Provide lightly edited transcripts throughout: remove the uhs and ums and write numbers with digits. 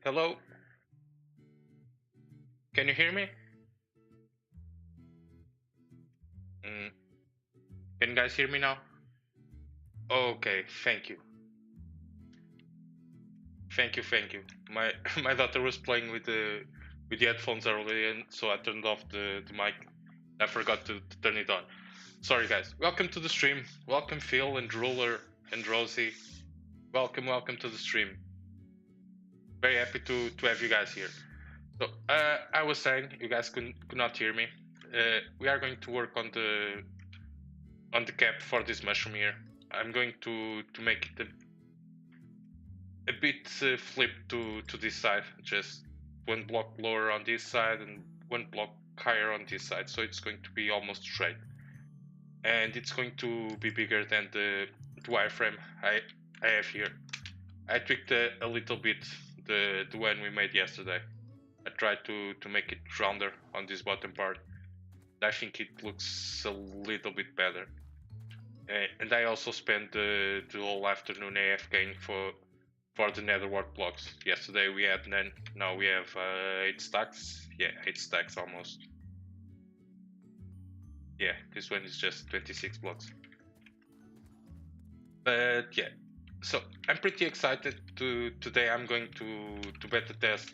Hello? Can you hear me? Mm, can you guys hear me now? Okay, thank you. Thank you. My my daughter was playing with the headphones earlier, and so I turned off the mic. I forgot to turn it on. Sorry guys. Welcome to the stream. Welcome Phil and Ruler and Rosie. Welcome to the stream. Very happy to have you guys here. So I was saying you guys could not hear me. We are going to work on the cap for this mushroom here. I'm going to make it a bit flip to this side, just one block lower on this side and one block higher on this side, so it's going to be almost straight, and it's going to be bigger than the wireframe I have here. I tweaked a little bit the one we made yesterday. I tried to make it rounder on this bottom part. I think it looks a little bit better. And I also spent the whole afternoon AFKing for the netherwart blocks. Yesterday we had none, now we have 8 stacks. Yeah, 8 stacks almost. Yeah, this one is just 26 blocks. But yeah, so I'm pretty excited today I'm going to beta test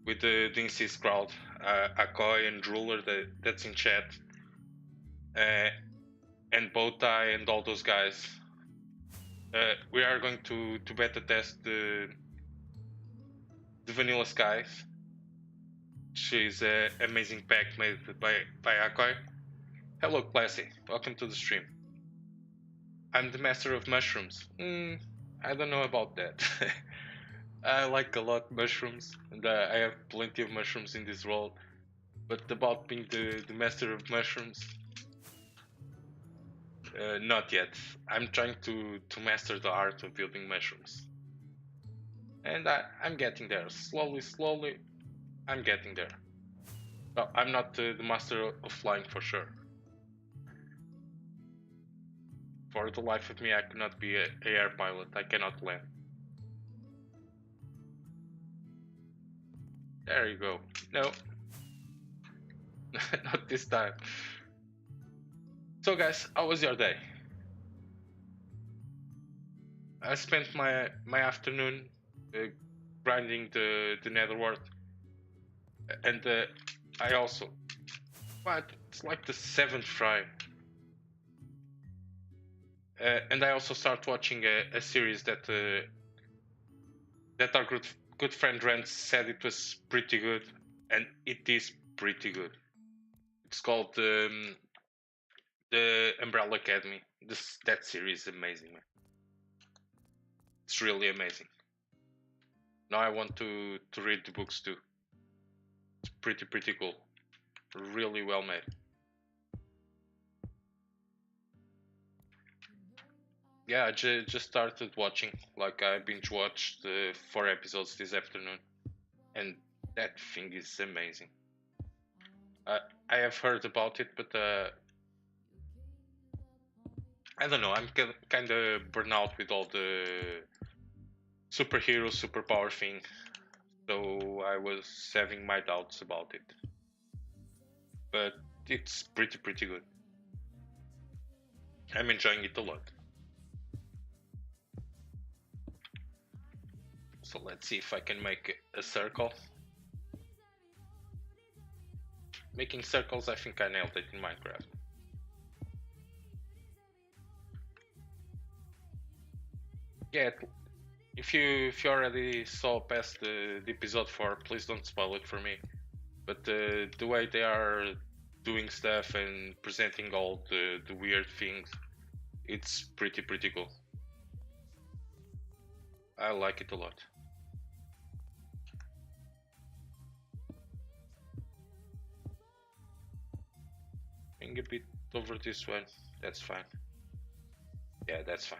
with the insist crowd, Akoy and Ruler that's in chat, and Bowtie and all those guys. We are going to beta test the Vanilla Skies. She's an amazing pack made by Akoy. Hello Classy, welcome to the stream. I'm the master of mushrooms. I don't know about that. I like a lot mushrooms, and I have plenty of mushrooms in this world. But about being the master of mushrooms, not yet. I'm trying to master the art of building mushrooms. And I'm getting there. Slowly, I'm getting there. Well, I'm not the master of flying for sure. For the life of me, I cannot be an air pilot. I cannot land. There you go. No. Not this time. So guys, how was your day? I spent my afternoon grinding the netherwart, and I also, what, it's like the 7th try. And I also start watching a series that our good friend Rand said it was pretty good, and it is pretty good. It's called the Umbrella Academy. That series is amazing, man. It's really amazing. Now I want to read the books too. It's pretty cool. Really well made. Yeah, I just started watching. Like I binge watched 4 episodes this afternoon, and that thing is amazing. I have heard about it, but I don't know. I'm kind of burnt out with all the superhero superpower thing, so I was having my doubts about it. But it's pretty good. I'm enjoying it a lot. So let's see if I can make a circle. Making circles, I think I nailed it in Minecraft. Yeah, if you already saw past the episode 4, please don't spoil it for me. But the way they are doing stuff and presenting all the weird things, it's pretty cool. I like it a lot. Being a bit over this one, that's fine. Yeah, that's fine.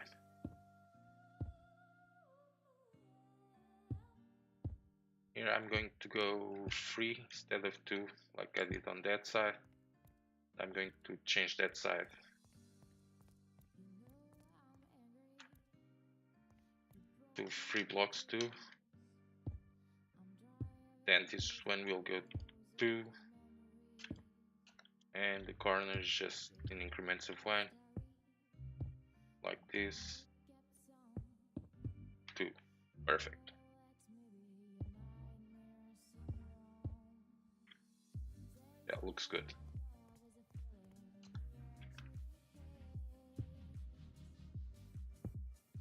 Here I'm going to go 3 instead of 2, like I did on that side. I'm going to change that side. To 3 blocks too. Then this one will go 2, and the corner is just in increments of 1, like this. 2, perfect. Yeah, looks good.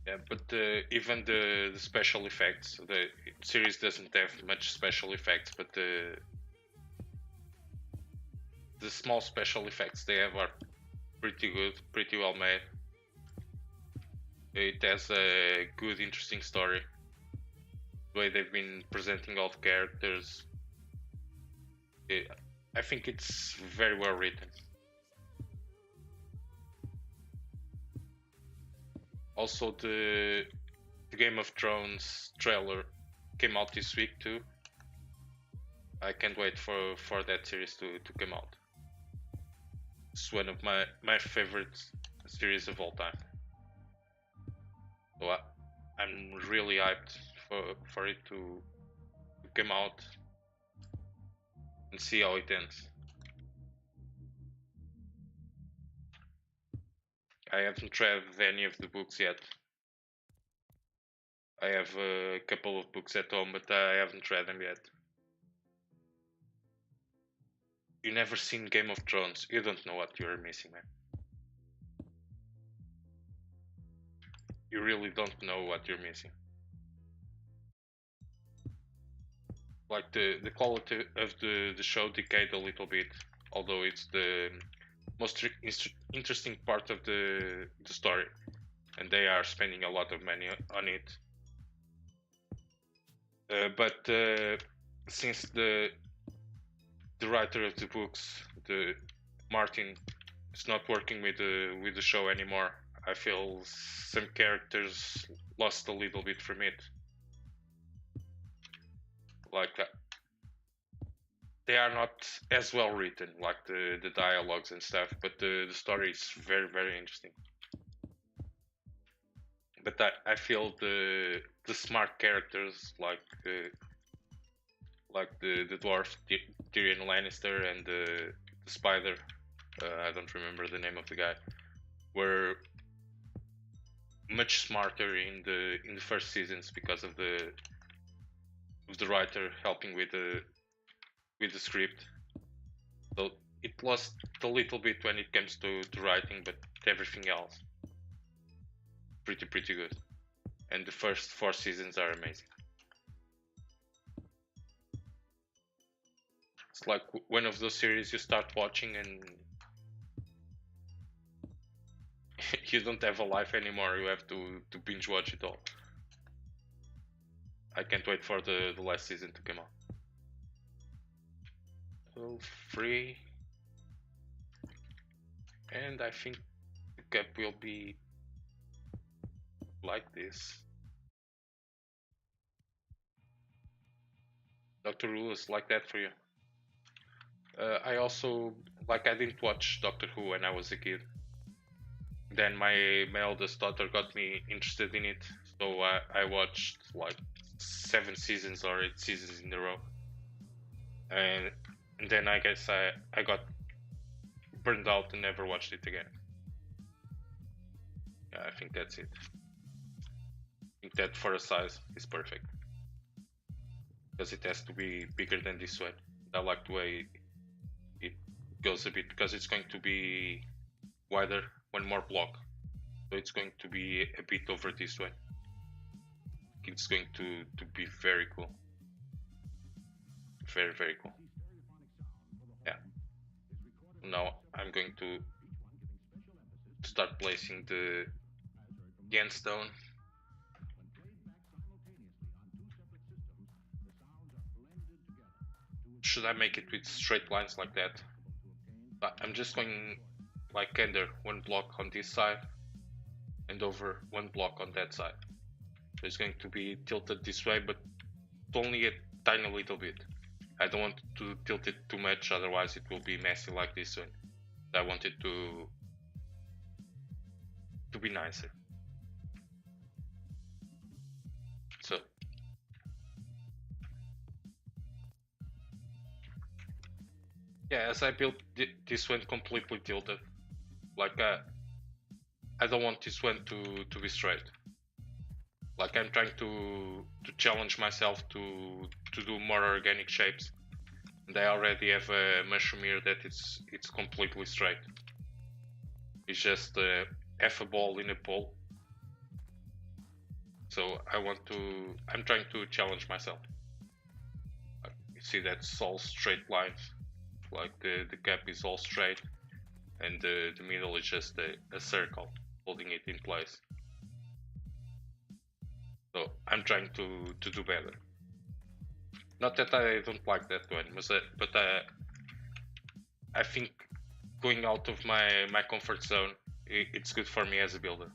Yeah, but even the special effects, the series doesn't have much special effects, but the small special effects they have are pretty good, pretty well made. It has a good, interesting story. The way they've been presenting all the characters, I think it's very well written. Also, the Game of Thrones trailer came out this week too. I can't wait for that series to come out. It's one of my favorite series of all time. So I'm really hyped for it to come out and see how it ends. I haven't read any of the books yet. I have a couple of books at home, but I haven't read them yet. You never seen Game of Thrones, you don't know what you're missing, man. You really don't know what you're missing. Like the quality of the show decayed a little bit, although it's the most interesting part of the story, and they are spending a lot of money on it. But since the writer of the books, the Martin, is not working with the show anymore, I feel some characters lost a little bit from it. Like they are not as well written, like the dialogues and stuff, but the story is very, very interesting. But I feel the smart characters like the dwarf Tyrion Lannister and the spider, I don't remember the name of the guy, were much smarter in the first seasons because of the writer helping with the script. So it lost a little bit when it comes to writing, but everything else pretty good. And the first 4 seasons are amazing. It's like one of those series you start watching and you don't have a life anymore, you have to binge watch it all. I can't wait for the last season to come out. So free, and I think the cup will be like this. Dr. Who is like that for you? I also, like, I didn't watch Doctor Who when I was a kid. Then my eldest daughter got me interested in it, so I watched like 7 seasons or 8 seasons in a row. And then I guess I got burned out and never watched it again. Yeah, I think that's it. I think that for a size is perfect. Because it has to be bigger than this one. I like the way it goes a bit, because it's going to be wider, one more block. So it's going to be a bit over this one. It's going to be very cool. Very, very cool. Yeah. Now I'm going to start placing the end stone. Should I make it with straight lines like that? But I'm just going like under 1 block on this side and over 1 block on that side. So it's going to be tilted this way, but only a tiny little bit. I don't want to tilt it too much, otherwise it will be messy like this one. I want it to be nicer. So Yeah, as I built this one completely tilted. Like I don't want this one to be straight. Like I'm trying to challenge myself to do more organic shapes. And I already have a mushroom here that it's completely straight. It's just half a ball in a pole. So I'm trying to challenge myself. You see that's all straight lines. Like the cap is all straight and the middle is just a circle holding it in place. So I'm trying to do better. Not that I don't like that one, but I think going out of my comfort zone, it's good for me as a builder.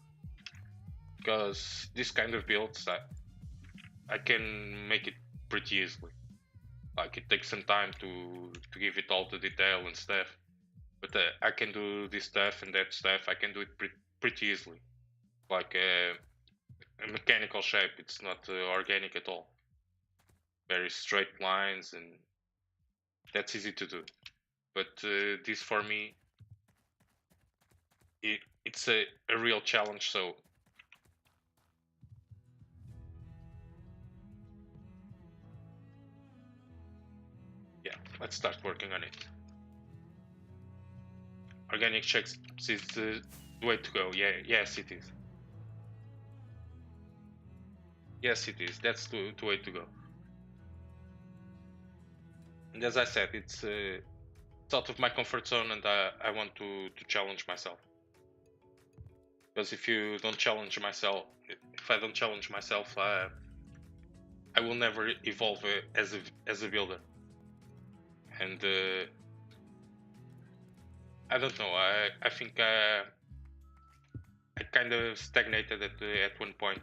Because this kind of builds, I can make it pretty easily. Like it takes some time to give it all the detail and stuff, but I can do this stuff and that stuff. I can do it pretty easily. Like a mechanical shape, it's not organic at all. Very straight lines, and that's easy to do. But this for me, it's a real challenge. So yeah, let's start working on it. Organic checks is the way to go. Yeah, yes it is. Yes it is. That's the way to go. And as I said, it's out of my comfort zone, and I want to challenge myself. Because if you don't challenge myself, if I don't challenge myself, I will never evolve as a builder. And I don't know. I think I kind of stagnated at one point.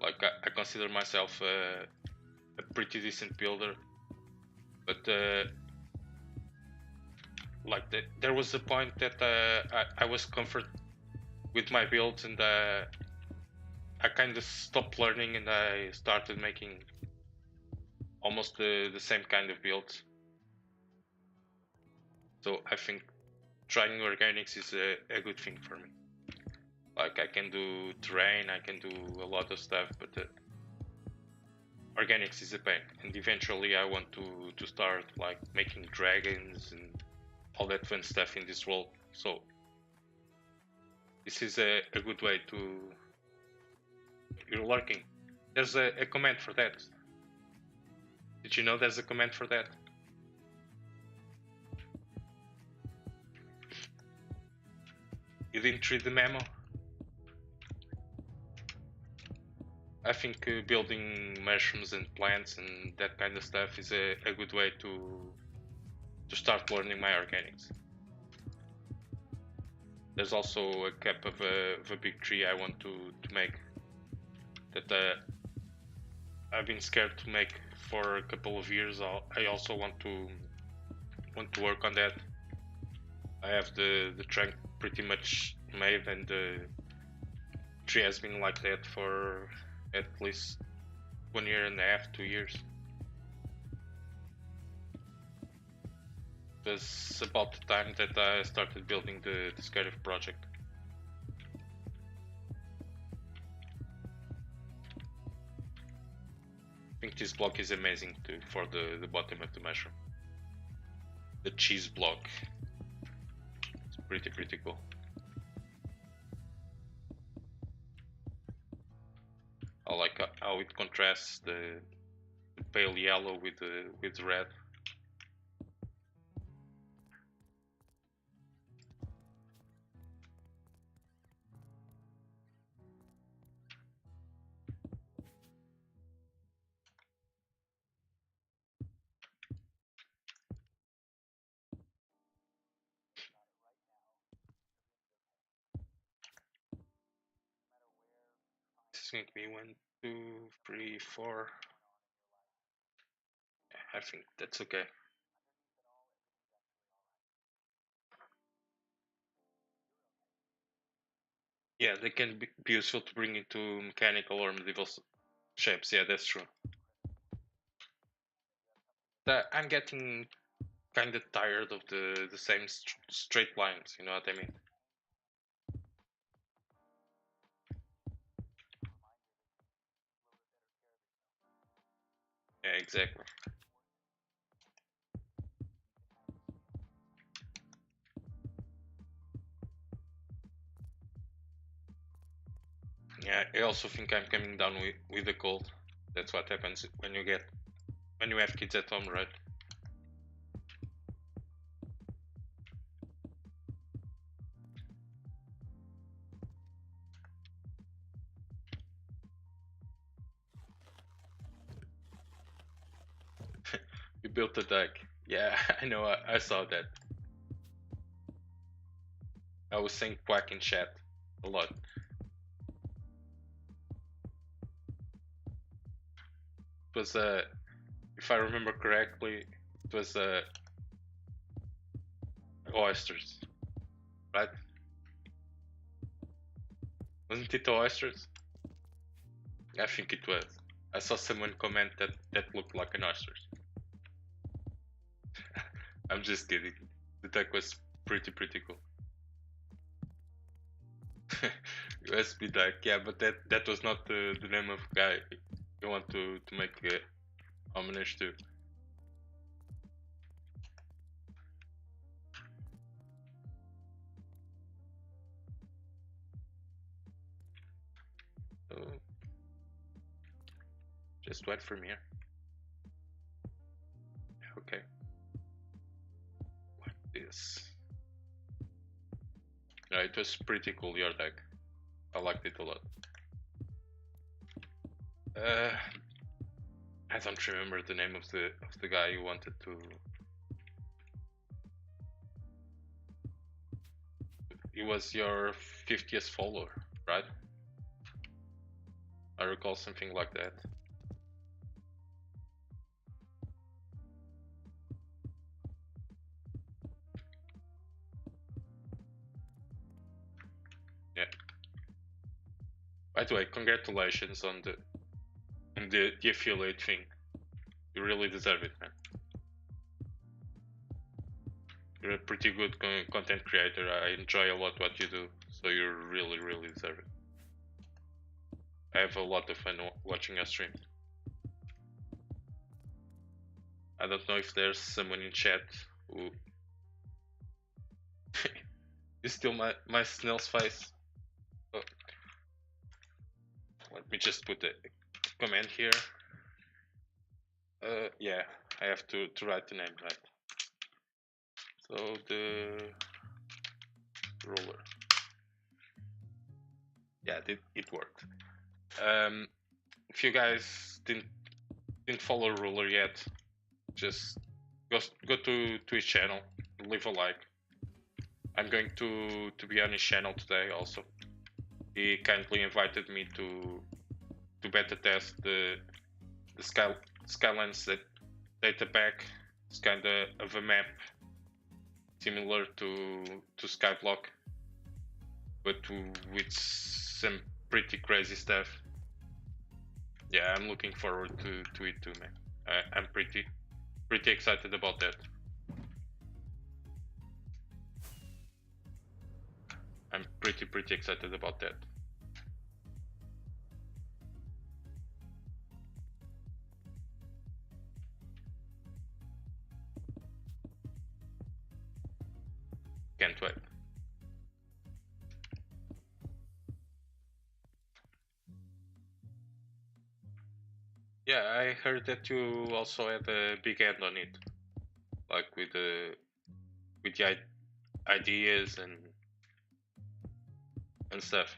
Like I consider myself a pretty decent builder, but like there was a point that I was comfort with my builds, and I kind of stopped learning, and I started making almost the same kind of builds. So I think trying organics is a good thing for me. Like I can do terrain, I can do a lot of stuff, but organics is a pain. And eventually I want to start like making dragons and all that fun stuff in this world. So this is a good way to. You're lurking. There's a comment for that. Did you know there's a comment for that? You didn't read the memo? I think building mushrooms and plants and that kind of stuff is a good way to start learning my organics. There's also a cap of a big tree I want to make that I've been scared to make for a couple of years. I also want to work on that. I have the trunk pretty much made, and the tree has been like that for at least 1 year and a half, 2 years. It was about the time that I started building the Scarif project. I think this block is amazing too for the bottom of the mushroom. The cheese block. It's pretty cool. I like how it contrasts the pale yellow with the red. This is going to be 1, 2, 3, 4. I think that's okay. Yeah, they can be useful to bring into mechanical or medieval shapes. Yeah, that's true. I'm getting kind of tired of the same straight lines. You know what I mean? Yeah, exactly. Yeah, I also think I'm coming down with a cold. That's what happens when you have kids at home, right? You built a deck. Yeah, I know. I saw that. I was saying quack in chat a lot. It was if I remember correctly, it was oysters, right? Wasn't it oysters? I think it was. I saw someone comment that looked like an oysters. I'm just kidding. The deck was pretty cool. USB deck, yeah, but that was not the name of guy you want to make a homage to. So just wait for me here. Okay. Like this. No, it was pretty cool, your deck. I liked it a lot. I don't remember the name of the guy you wanted to. He was your 50th follower, right? I recall something like that. Yeah. By the way, congratulations on the affiliate thing. You really deserve it, man. You're a pretty good content creator. I enjoy a lot what you do, so you really deserve it. I have a lot of fun watching your streams. I don't know if there's someone in chat who is still my snail's face. Oh. Let me just put a comment here. Yeah, I have to write the name right. So the ruler. Yeah, it worked. If you guys didn't follow ruler yet, just go to his channel, leave a like. I'm going to be on his channel today also. He kindly invited me to beta test the Skylands data pack. It's kind of a map similar to Skyblock, but with some pretty crazy stuff. Yeah, I'm looking forward to it too, man. I'm pretty excited about that. I'm pretty excited about that. Can't wait. Yeah, I heard that you also had a big hand on it, like with the ideas and stuff.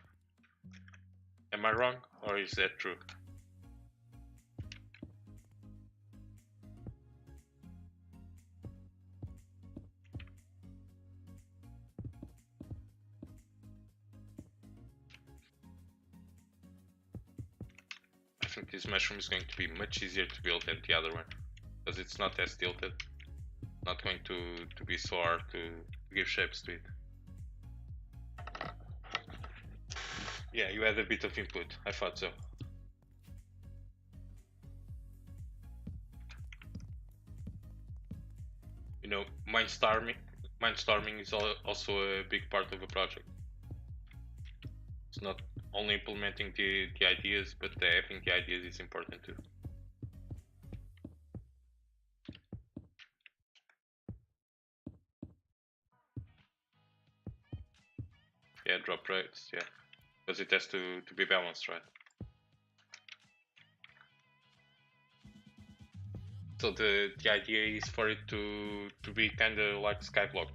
Am I wrong, or is that true? I think this mushroom is going to be much easier to build than the other one, because it's not as tilted. Not going to be so hard to give shapes to it. Yeah, you had a bit of input. I thought so. You know, mindstorming is also a big part of the project. It's not only implementing the ideas, but having the ideas is important too. Yeah, drop rates, yeah, because it has to be balanced, right? So the idea is for it to be kind of like Skyblock.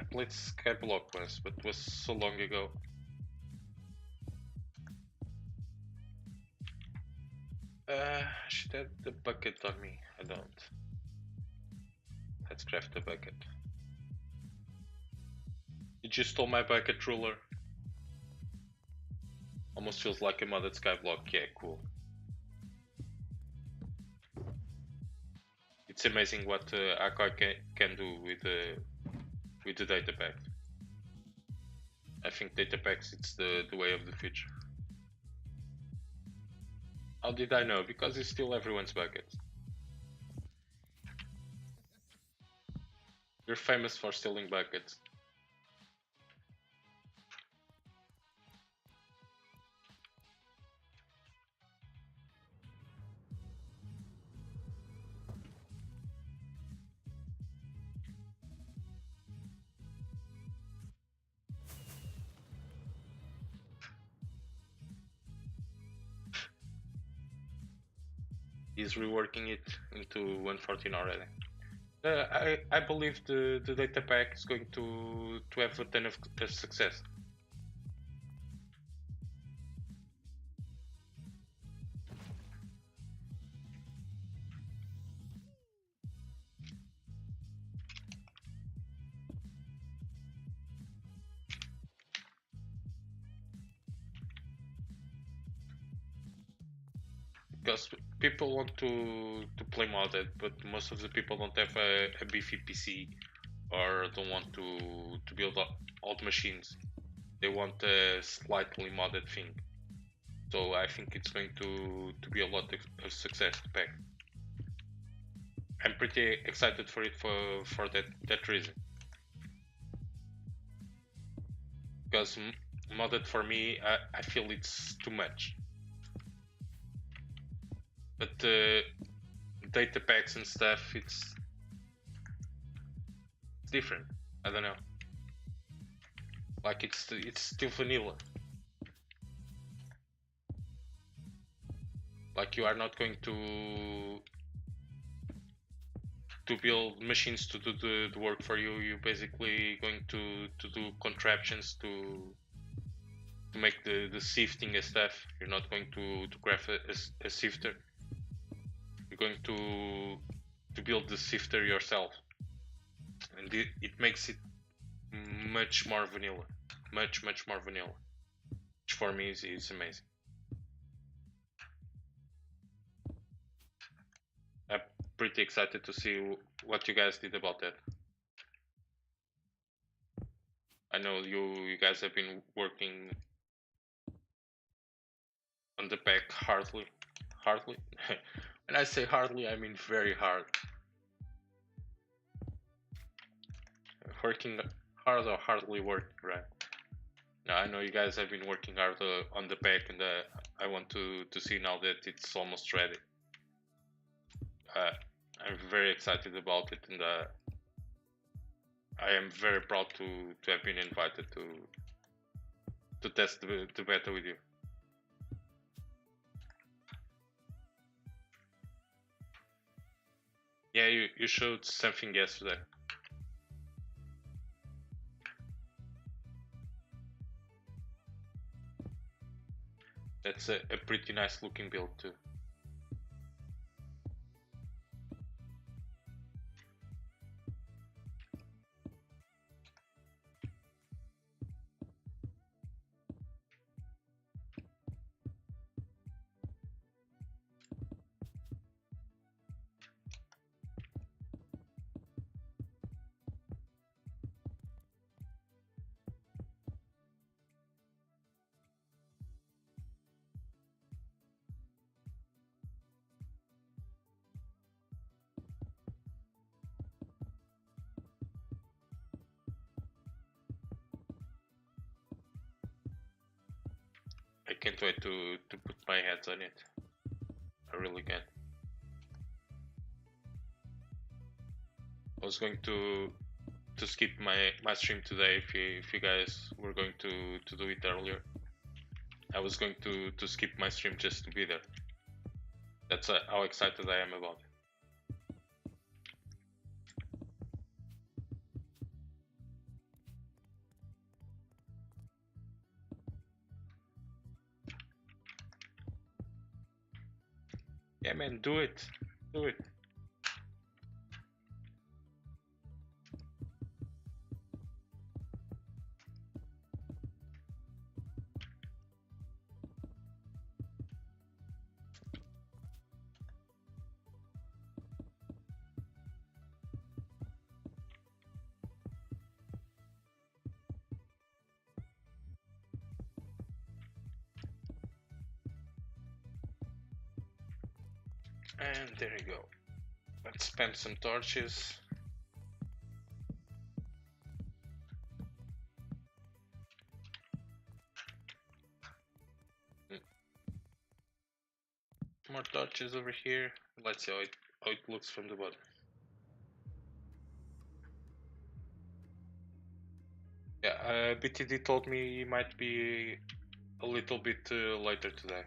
I played Skyblock once, but it was so long ago. I should have the bucket on me. I don't. Let's craft the bucket. You just stole my bucket ruler. Almost feels like a modded Skyblock. Yeah, cool. It's amazing what Akai can do with the data pack. I think data packs it's the way of the future. How did I know? Because it's still everyone's bucket. You're famous for stealing buckets. He's reworking it into 114 already. I believe the data pack is going to have a ton of success. Because people want to play modded, but most of the people don't have a beefy PC or don't want to build old machines. They want a slightly modded thing. So I think it's going to be a lot of success to pack. I'm pretty excited for it for that reason. Because modded for me, I feel it's too much. But data packs and stuff, it's different. I don't know. Like it's still vanilla. Like you are not going to build machines to do the work for you. You're basically going to do contraptions to make the sifting and stuff. You're not going to craft a sifter. You're going to build the sifter yourself, and it makes it much more vanilla, much more vanilla, which for me is amazing. I'm pretty excited to see what you guys did about that. I know you guys have been working on the pack hardly. When I say hardly, I mean very hard. Working hard or hardly working, right? Now I know you guys have been working hard on the pack, and I want to see now that it's almost ready. I'm very excited about it, and I am very proud to have been invited to test the beta with you. Yeah, you showed something yesterday. That's a pretty nice looking build too. can't wait to put my hands on it. I really can't. I was going to skip my stream today if you guys were going to do it earlier. I was going to skip my stream just to be there. That's how excited I am about it. Yeah, man, do it. Do it. And there you go. Let's spend some torches. More torches over here. Let's see how it looks from the bottom. Yeah, BTD told me he might be a little bit later today.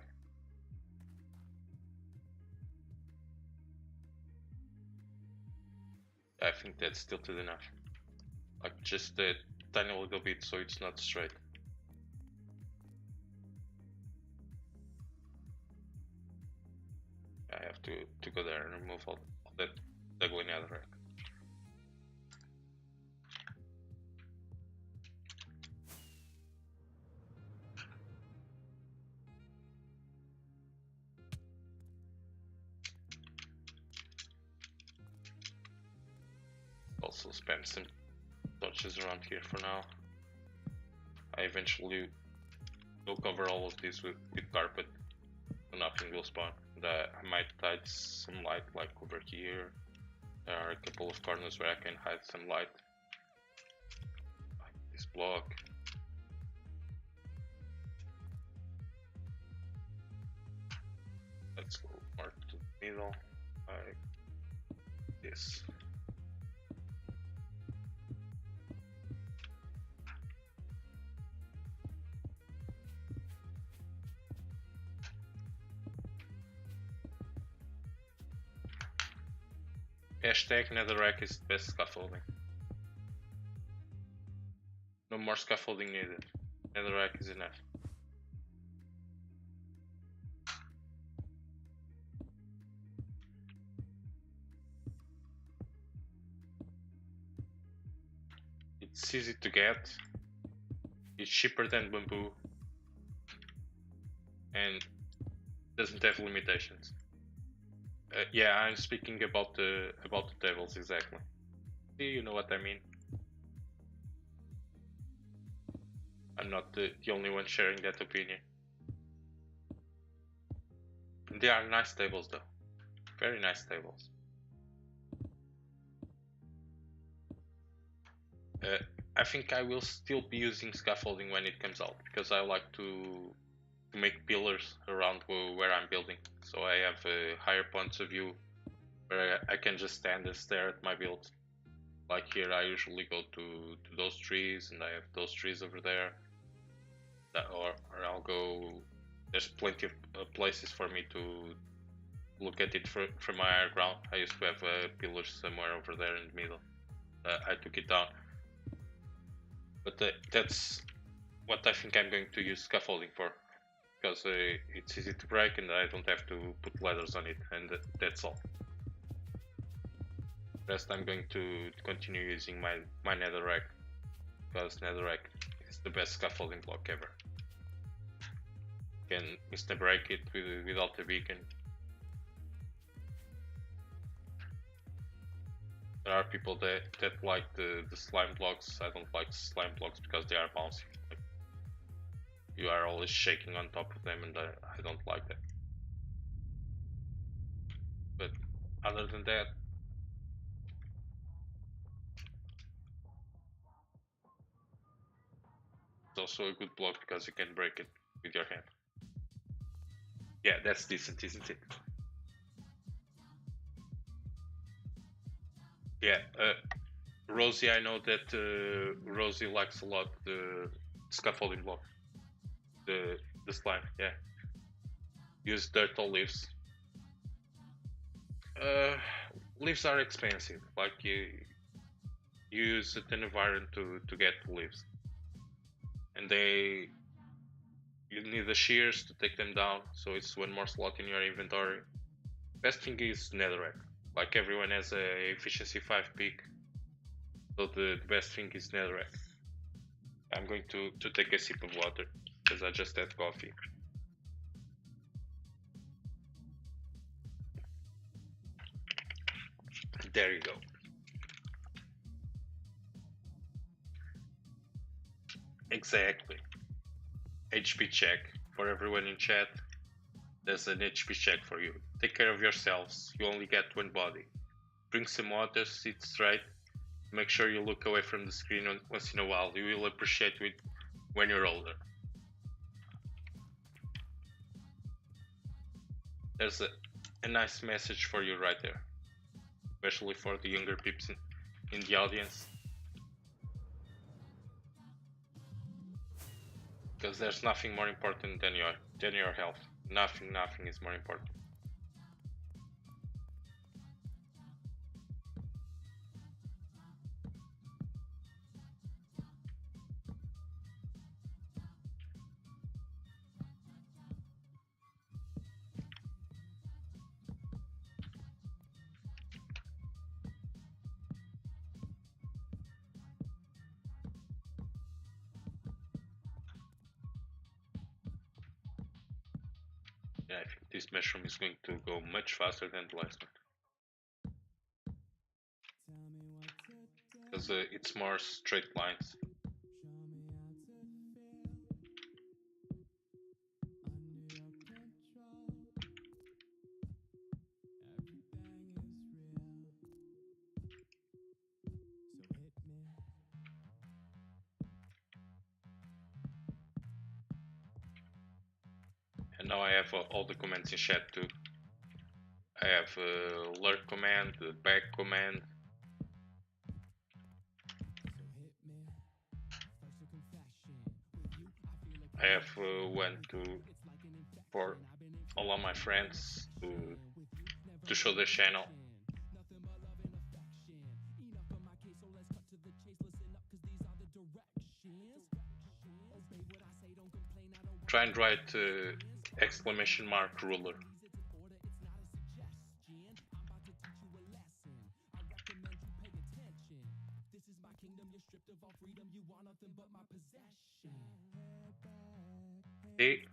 I think that's tilted enough. Like just a tiny little bit so it's not straight. I have to go there and remove all that ugly netherrack. Also spam some torches around here for now. I eventually will cover all of this with carpet so nothing will spawn. I might hide some light like over here. There are a couple of corners where I can hide some light. Like this block. Let's go more to the middle, like this. Hashtag netherrack is the best scaffolding. No more scaffolding needed. Netherrack is enough. It's easy to get. It's cheaper than bamboo. And doesn't have limitations. Yeah, I'm speaking about the tables exactly. See, you know what I mean. I'm not the only one sharing that opinion. They are nice tables though, very nice tables. I think I will still be using scaffolding when it comes out because I like to make pillars around where I'm building, so I have higher points of view where I can just stand and stare at my build. Like here I usually go to those trees and I have those trees over there, or I'll go, there's plenty of places for me to look at it from my higher ground. I used to have a pillar somewhere over there in the middle. I took it down, but that's what I think I'm going to use scaffolding for. Because it's easy to break and I don't have to put ladders on it, and that's all. Rest I'm going to continue using my netherrack, because netherrack is the best scaffolding block ever. You can instant break it without a beacon. There are people that like the slime blocks. I don't like slime blocks because they are bouncy. You are always shaking on top of them and I don't like that. But other than that, it's also a good block because you can break it with your hand. Yeah, that's decent, isn't it? Yeah, Rosie, I know that Rosie likes a lot the scaffolding block, the the slime. Yeah, use dirt or leaves. Uh, leaves are expensive. Like you use an environment to get leaves, and they you need the shears to take them down. So it's one more slot in your inventory. Best thing is netherrack. Like everyone has a efficiency 5 peak, so the best thing is netherrack. I'm going to take a sip of water because I just had coffee. There you go. Exactly. HP check for everyone in chat. There's an HP check for you. Take care of yourselves. You only get one body. Drink some water, sit straight. Make sure you look away from the screen once in a while. You will appreciate it when you're older. There's a nice message for you right there, especially for the younger peeps in the audience. Because there's nothing more important than your health. Nothing is more important. Yeah, I think this mushroom is going to go much faster than the last one. Because it's more straight lines. And now I have all the commands in chat too. I have lurk command, the back command. I have one for all of my friends to show the channel. Try and write exclamation mark ruler. See,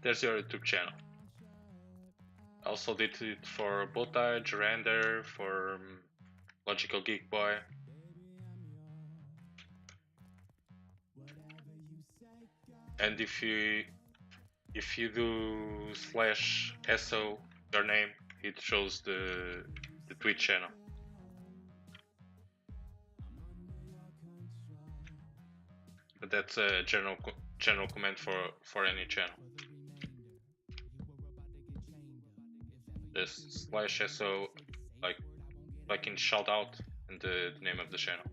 there's your YouTube channel. I also did it for Botage, Render, for Logical Geek Boy. And if you do /SO your name, it shows the Twitch channel. But that's a general command for any channel. Just /SO like in shout out and the name of the channel.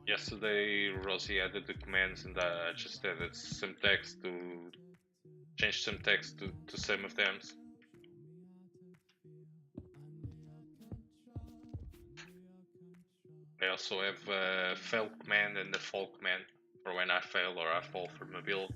Yesterday Rosie added the commands and I just added some text to change some text to some of them. I also have a fail command and a fall command for when I fail or I fall from a build.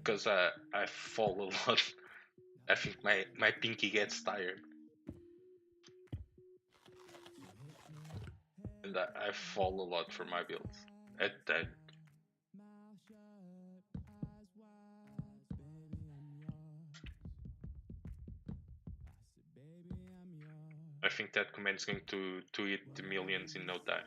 Because I fall a lot. I think my pinky gets tired. and I fall a lot for my builds at that. I think that command's going to hit the millions in no time.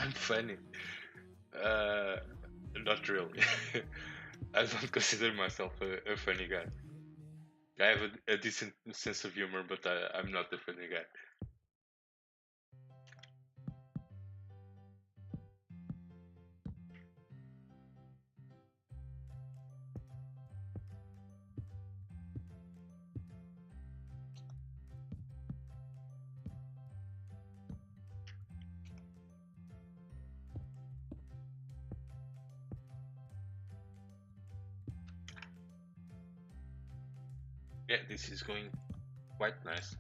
I'm funny. Not really. I don't consider myself a funny guy. I have a decent sense of humor, but I'm not a funny guy. Yeah, this is going quite nice.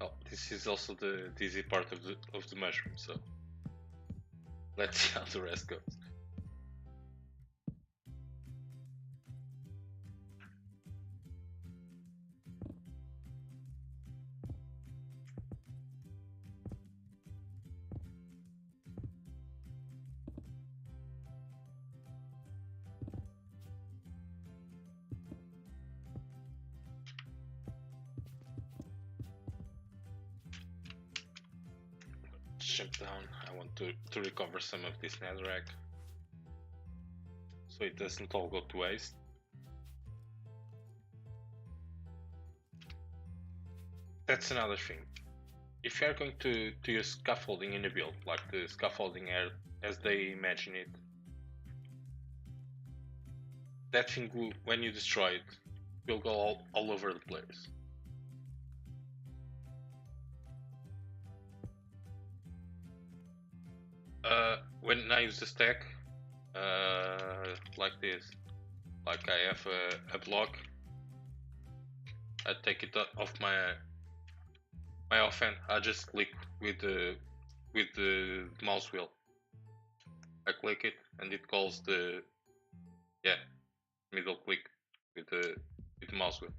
Oh, this is also the easy part of the mushroom, so let's see how the rest goes. Jump down. I want to recover some of this netherrack so it doesn't all go to waste. That's another thing. If you are going to use scaffolding in a build, like the scaffolding as they imagine it, that thing will, when you destroy it, will go all over the place. When I use the stack, like this, like I have a block, I take it off my offhand. I just click with the mouse wheel. I click it and it calls the middle click with the mouse wheel.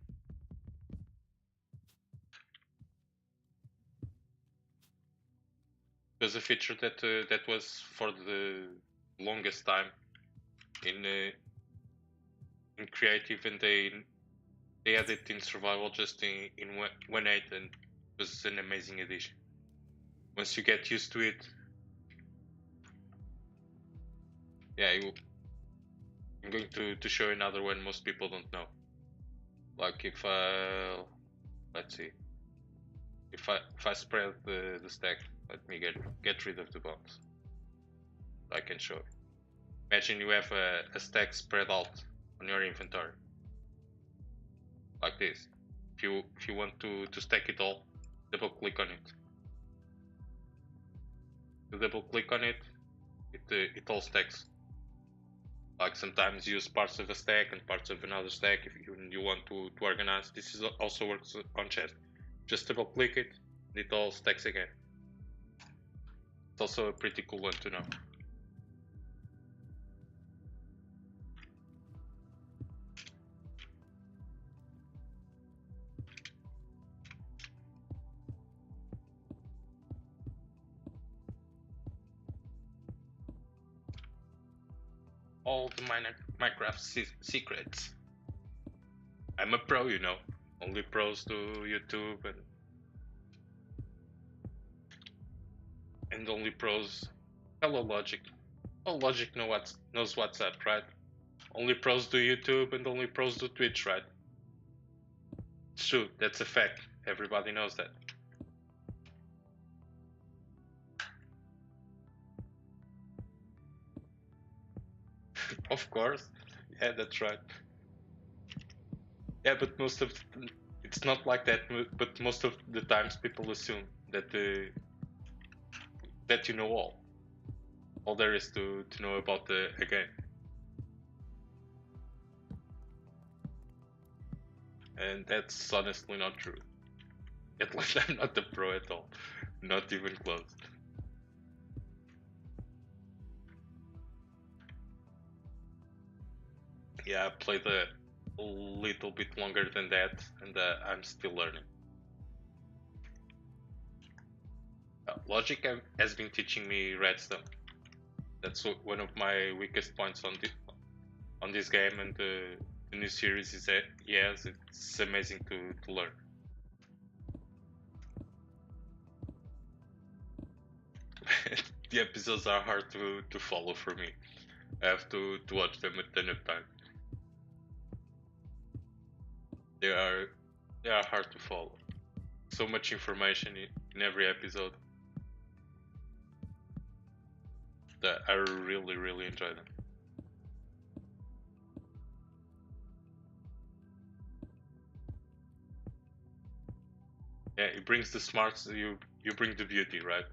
There's a feature that was for the longest time in creative, and they had it in survival just in 1.8, and it was an amazing addition. Once you get used to it, yeah, I'm going to show another one most people don't know. Like if let's see, if I spread the stack, let me get rid of the bombs. I can show you. Imagine you have a stack spread out on your inventory, like this. If you want to stack it all, double click on it. You double click on it, it all stacks. Like sometimes you use parts of a stack and parts of another stack if you want to organize. This also works on chest. Just double click it, it all stacks again. It's also a pretty cool one to know. All the Minecraft secrets. I'm a pro, you know. Only pros do YouTube, and only pros. Hello, Logic. Oh, Logic knows what's up, right? Only pros do YouTube, and only pros do Twitch, right? It's true. That's a fact. Everybody knows that. Of course. Yeah, that's right. Yeah, but it's not like that. But most of the times people assume that that you know all there is to know about a game. And that's honestly not true. At least I'm not a pro at all, not even close. Yeah, I played a little bit longer than that, and I'm still learning. Logic has been teaching me redstone. That's one of my weakest points on this game, and the new series is that yes, it's amazing to learn. The episodes are hard to follow for me. I have to watch them a ton of times. They are hard to follow. So much information in every episode that I really enjoy them. Yeah, it brings the smarts. You bring the beauty, right?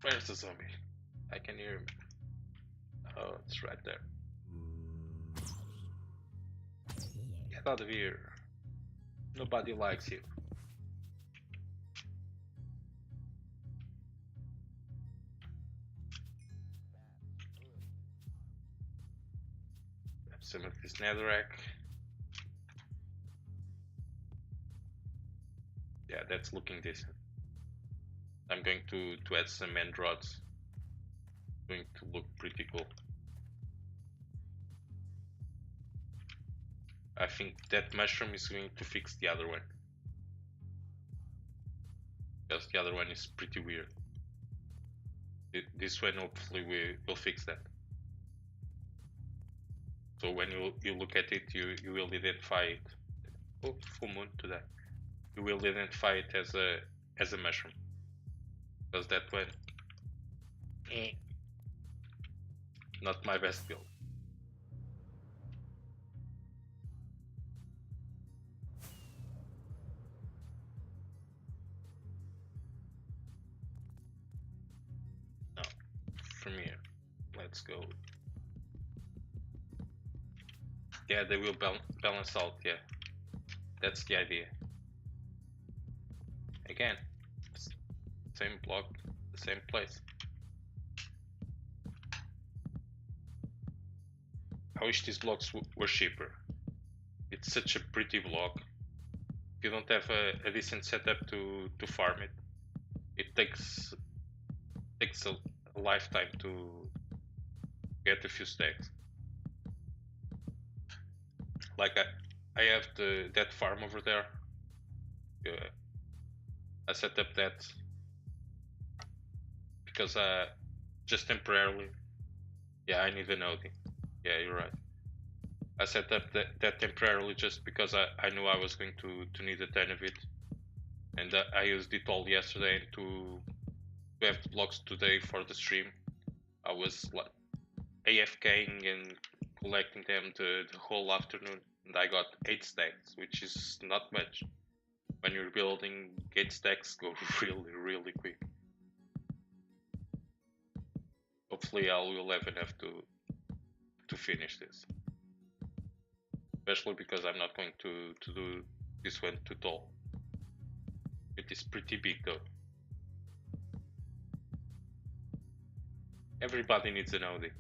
Where's the zombie? I can hear him. Oh, it's right there. Get out of here. Nobody likes you. Grab some of this netherrack. Yeah, that's looking decent. I'm going to add some end rods. Going to look pretty cool. I think that mushroom is going to fix the other one. Because the other one is pretty weird. This one hopefully will fix that. So when you look at it, you will identify it. Oh, full moon today. You will identify it as a mushroom. Because that one, not my best build. No, from here, let's go. Yeah, they will balance out. Yeah, that's the idea. Again, same block, the same place. I wish these blocks were cheaper. It's such a pretty block. If you don't have a decent setup to farm it, it takes a lifetime to get a few stacks. Like I have that farm over there. I set up that because just temporarily. Yeah, I need an OD. Yeah, you're right. I set up that temporarily just because I knew I was going to need a ton of it, and I used it all yesterday to have the blocks today for the stream. I was like AFKing and collecting them the whole afternoon, and I got 8 stacks, which is not much. When you're building, 8 stacks go really quick. Hopefully I will have enough to finish this. Especially because I'm not going to do this one too tall. It is pretty big though. Everybody needs an OD.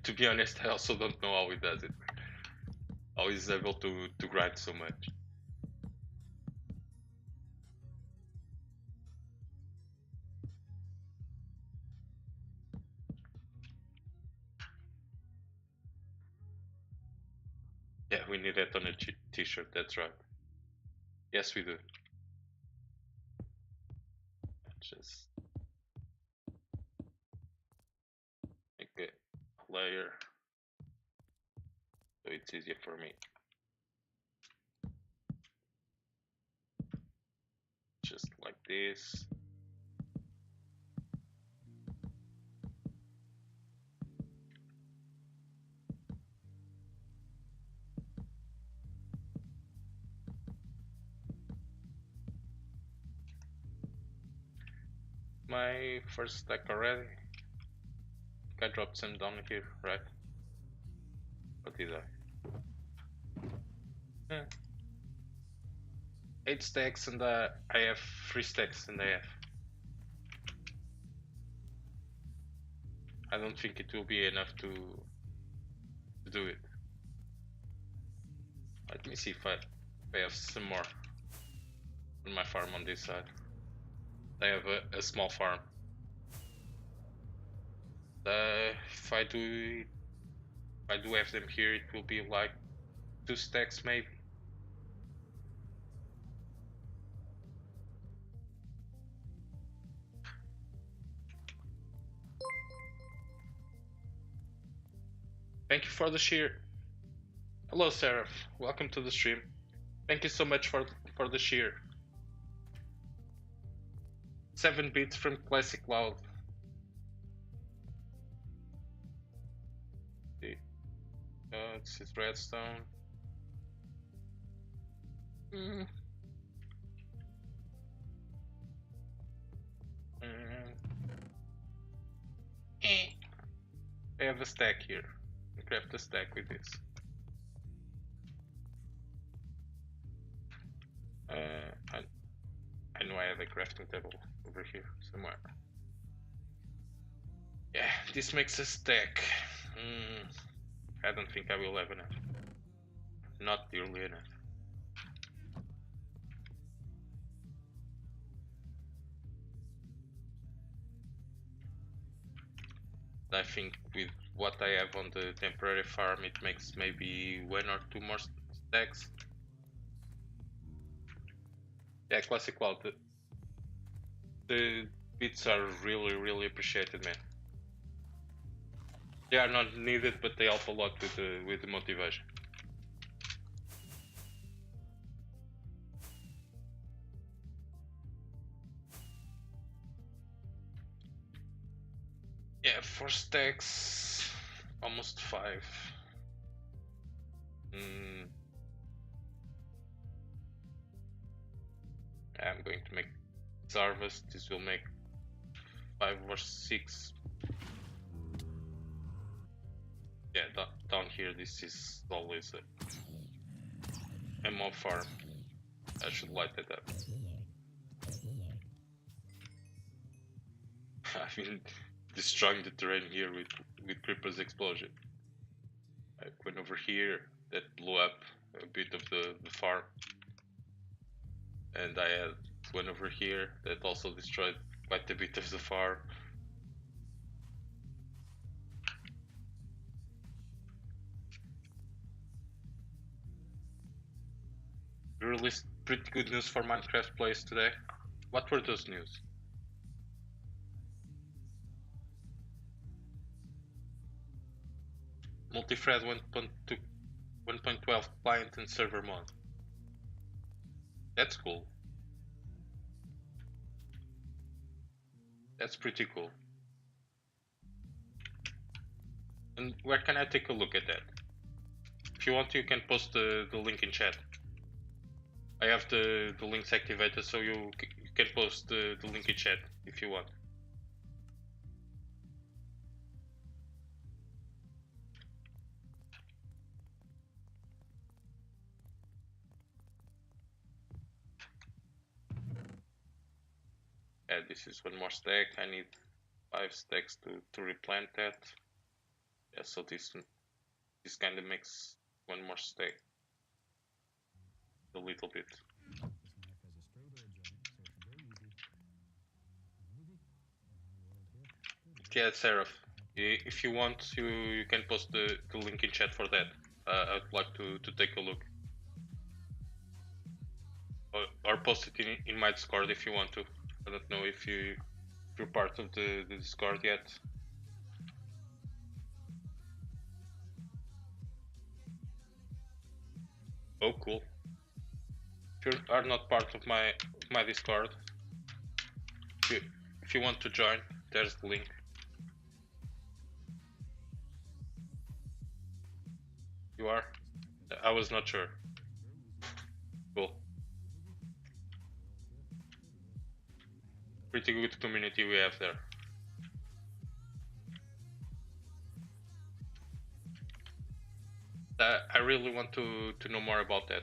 To be honest, I also don't know how he does it. How he's able to grind so much. Yeah, we need that on a t-shirt, that's right. Yes, we do. Just make a layer so it's easier for me. Just like this. My first stack already. I dropped some down here, right? What did I? 8 stacks and I have 3 stacks and I don't think it will be enough to do it. Let me see if I have some more on my farm on this side. I have a small farm. If I do have them here, it will be like 2 stacks maybe. Thank you for the share. Hello Seraph, welcome to the stream. Thank you so much for the share. 7 bits from Classic Cloud. This is redstone. I have a stack here. Craft a stack with this. I know I have a crafting table over here somewhere. Yeah, this makes a stack. I don't think I will have enough. Not nearly enough. I think with what I have on the temporary farm, it makes maybe 1 or 2 more stacks. Yeah, Classic Cloud. The bits are really appreciated, man. They are not needed, but they help a lot with the motivation. Yeah, 4 stacks, almost 5. I'm going to make this harvest. This will make 5 or 6. Yeah, down here this is always a mob farm. I should light it up. I've been destroying the terrain here with Creeper's explosion. I went over here, that blew up a bit of the farm. And I had one over here that also destroyed quite a bit of the farm. We released pretty good news for Minecraft players today. What were those news? Multi-thread 1.12 client and server mod. That's cool. That's pretty cool. And where can I take a look at that? If you want, you can post the link in chat. I have the links activated, so you can post the link in chat if you want. Yeah, this is 1 more stack. I need 5 stacks to replant that. Yeah, so this kind of makes 1 more stack. A little bit. Yeah, Seraph, if you want, you can post the link in chat for that. I'd like to take a look. Or post it in my Discord if you want to. I don't know if you're part of the Discord yet. Oh, cool. If you are not part of my Discord, if you want to join, there's the link. You are? I was not sure. Cool. Pretty good community we have there. I really want to know more about that.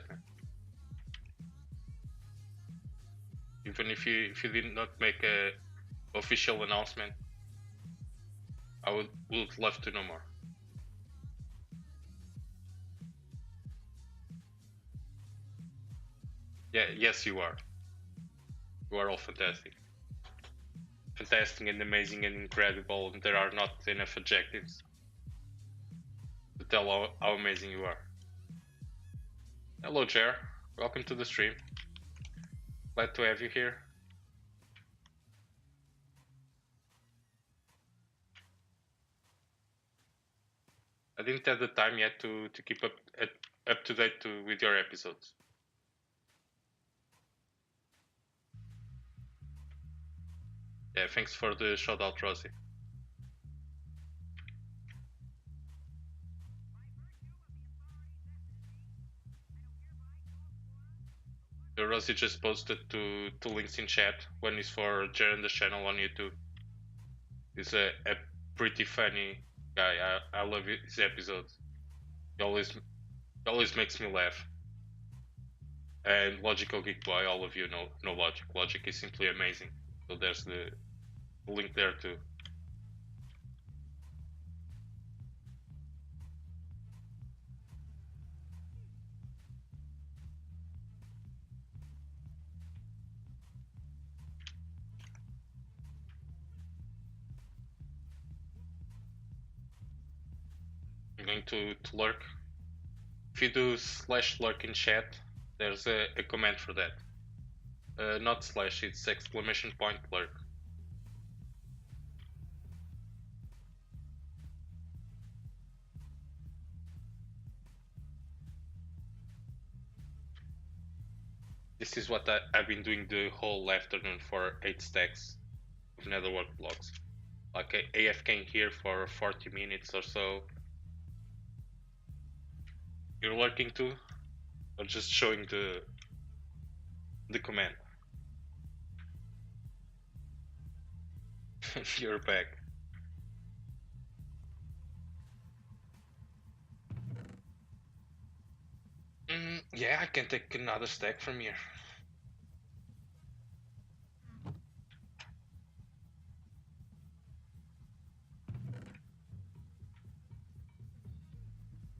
Even if you did not make a official announcement, I would love to know more. Yeah, yes, you are. You are all fantastic. Fantastic and amazing and incredible, and there are not enough adjectives to tell how amazing you are. Hello, Jer. Welcome to the stream. Glad to have you here. I didn't have the time yet to keep up to date with your episodes. Yeah, thanks for the shout out, Rosie. Rosie just posted two links in chat. One is for Jaren's channel on YouTube. He's a pretty funny guy. I love his episodes. He always makes me laugh. And Logical Geek Boy, all of you know Logic. Logic is simply amazing. So there's the link there too. I'm going to lurk. If you do /lurk in chat, there's a command for that. Not slash, it's exclamation point lurk. This is what I've been doing the whole afternoon for 8 stacks of Netherworld blocks. Like AFK here for 40 minutes or so. You're lurking too? Or just showing the command? You're back. Yeah, I can take another stack from here.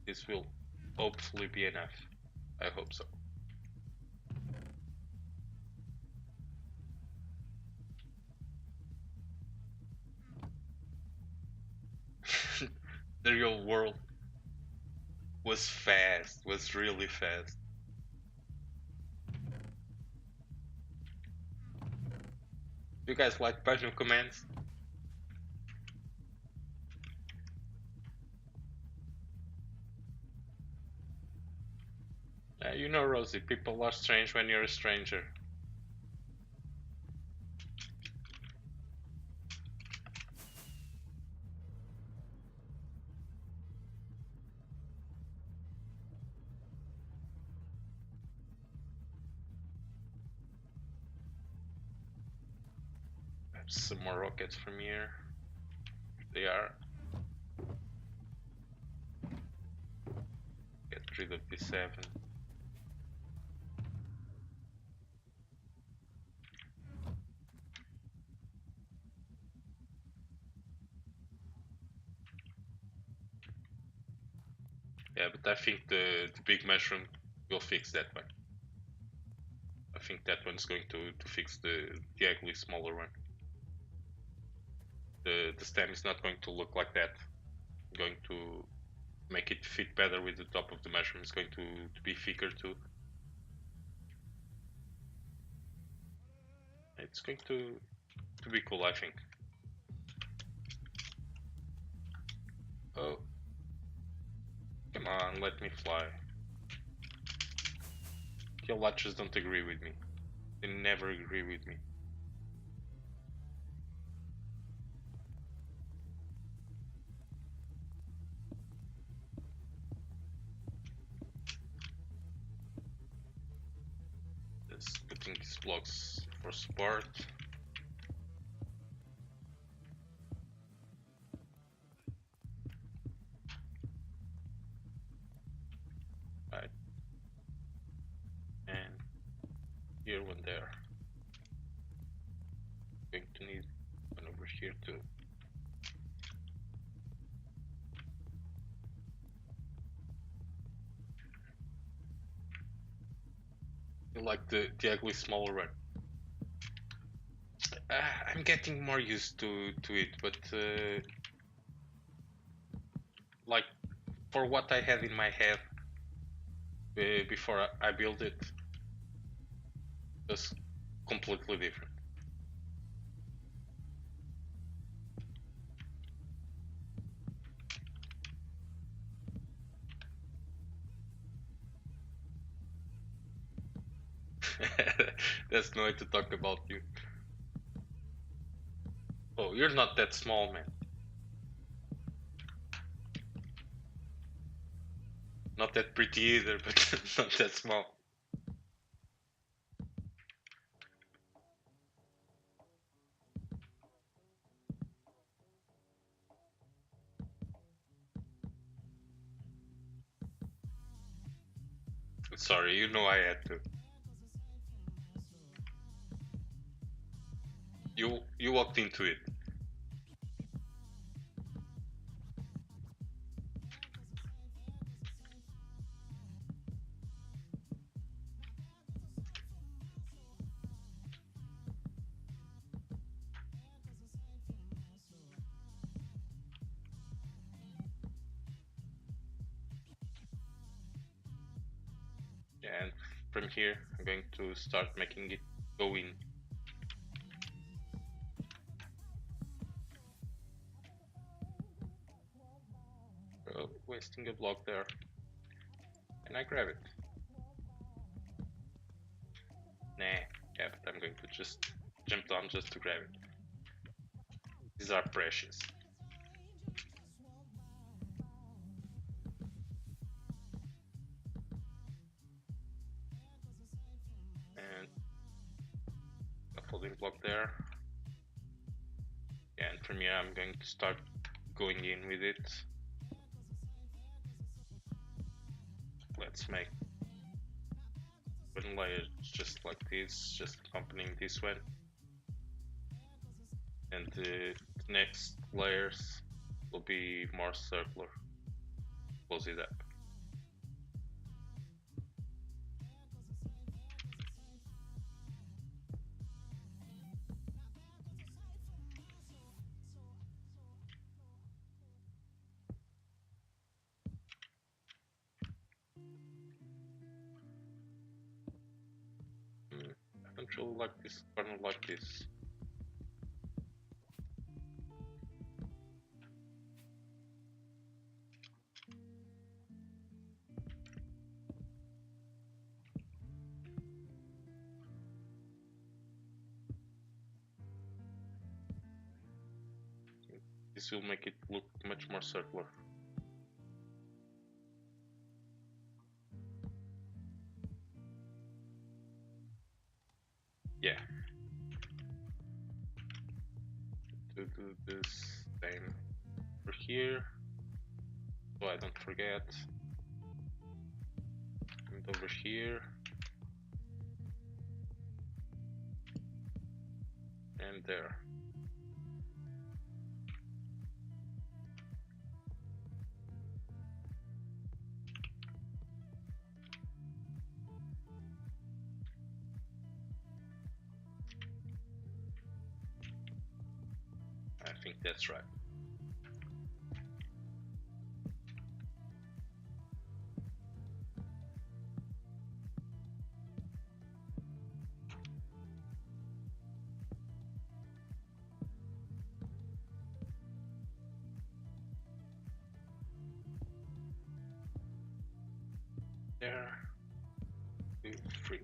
This will hopefully be enough. I hope so. The real world was fast, was really fast. You guys like Python commands? You know, Rosie, people are strange when you're a stranger. Some more rockets from here. They are. Get rid of this 7. Yeah, but I think the big mushroom will fix that one. I think that one's going to fix the ugly smaller one. The stem is not going to look like that. I'm going to make it fit better with the top of the mushroom. It's going to be thicker too. it's going to be cool, I think. Oh, come on, let me fly. Kill watchers don't agree with me. They never agree with me. Just putting these blocks for support. Right. And here one there. Going to need one over here too. I like the ugly smaller one. I'm getting more used to it, but like for what I had in my head before I built it, was completely different. That's no way to talk about you. Oh, you're not that small, man. Not that pretty either, but not that small. Sorry, you know I had to. You walked into it. And from here, I'm going to start making it go in. Oh, wasting a block there. And I grab it. Nah, yeah, but I'm going to just jump down just to grab it. These are precious. And a folding block there. Yeah, and from here I'm going to start going in with it. Let's make one layer just like this, just accompanying this one. And the next layers will be more circular. Close it up. I don't really like this corner like this. This will make it look much more circular. Yeah. To do this same over here, so I don't forget. And over here. And there. I think that's right. There. 2, 3.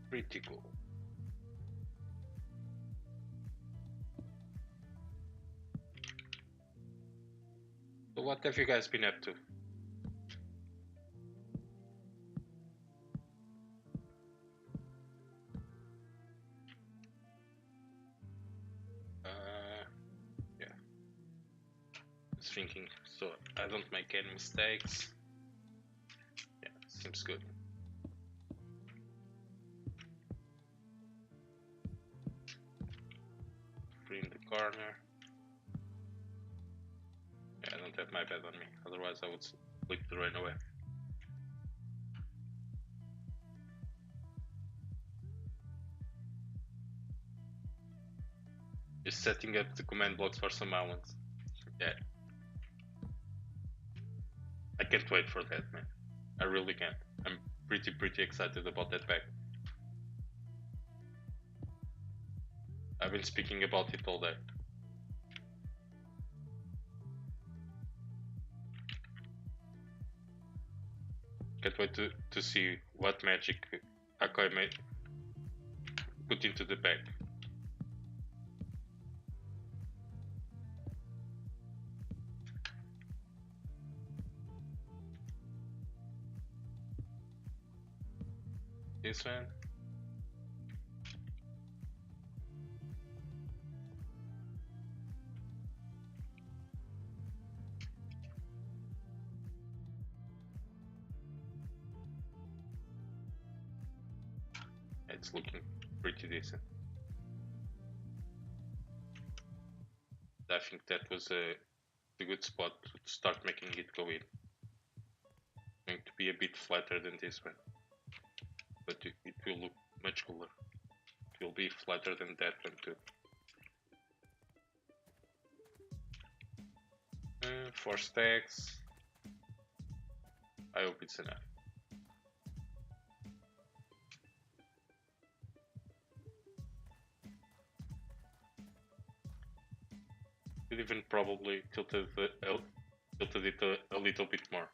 Pretty cool. So what have you guys been up to? Yeah. Just thinking so I don't make any mistakes. Yeah, seems good. Free in the corner. Yeah, I don't have my bed on me, otherwise I would flick the rain away. Just setting up the command blocks for some islands. Yeah. I can't wait for that, man. I really can't. I'm pretty excited about that pack. I've been speaking about it all day. Can't wait to see what magic Akai may put into the pack. This one. It's looking pretty decent. I think that was a good spot to start making it go in. Going to be a bit flatter than this one, but it will look much cooler. It will be flatter than that one too. 4 stacks. I hope it's enough. Could even probably tilted it a little bit more.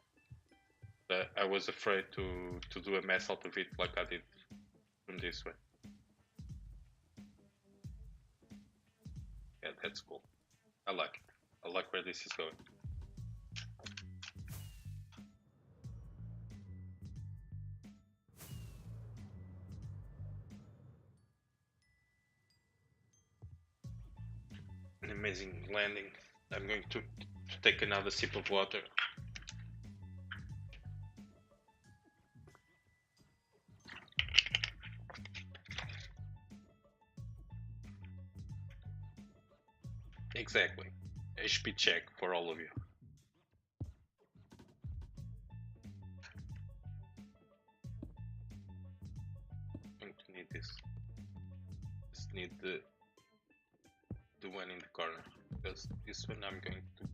But I was afraid to do a mess out of it like I did from this way. Yeah, that's cool. I like it. I like where this is going. An amazing landing. I'm going to take another sip of water. Exactly. HP check for all of you. I'm going to need this. Just need the one in the corner, because this one I'm going to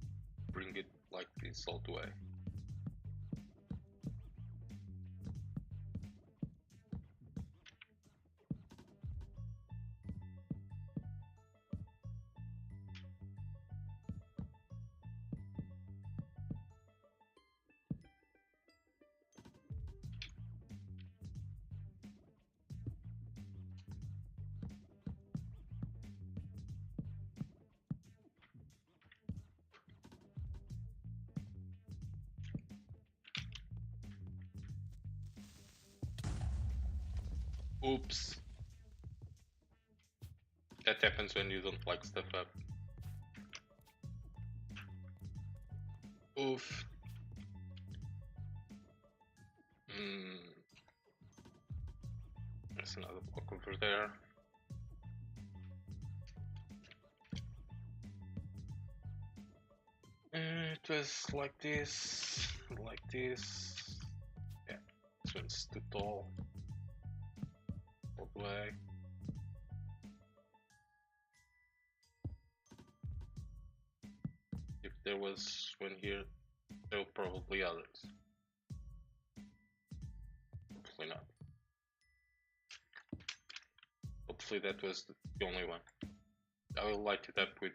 bring it like this all the way. Oops. That happens when you don't like stuff up. Oof. There's another block over there. It was like this, like this. Yeah, this one's too tall. All the way. If there was one here, there were probably others. Hopefully not. Hopefully that was the only one. I will light it up with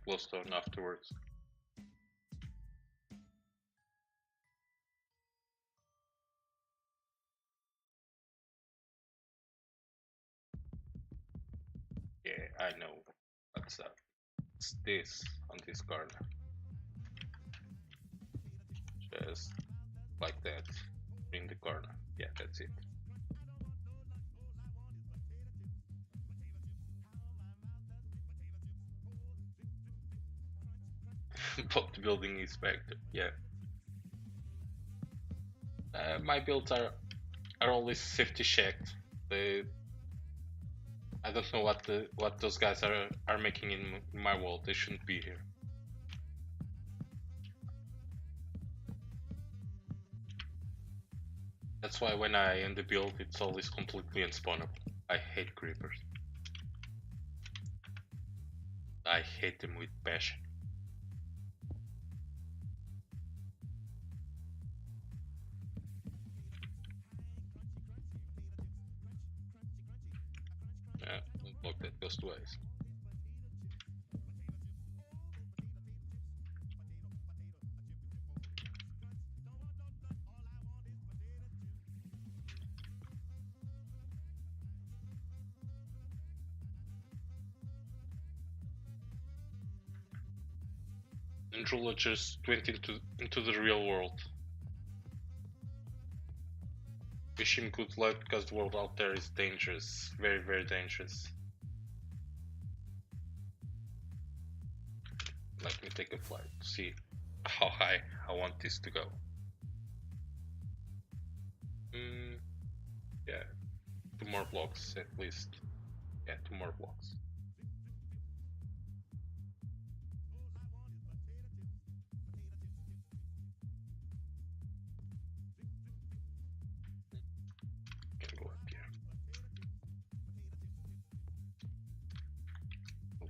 glowstone afterwards. Yeah, I know what's up. It's this on this corner. Just like that in the corner. Yeah, that's it. Both building inspector. Yeah. My builds are always safety checked. They, I don't know what those guys are making in my world. They shouldn't be here. That's why when I end the build, it's always completely unspawnable. I hate creepers. I hate them with passion. Look, that goes two ways. And Rula just went into the real world. Wish him good luck because the world out there is dangerous. Very, very dangerous. Let me take a flight to see how high I want this to go. Yeah, 2 more blocks at least. Yeah, 2 more blocks. Can go up here.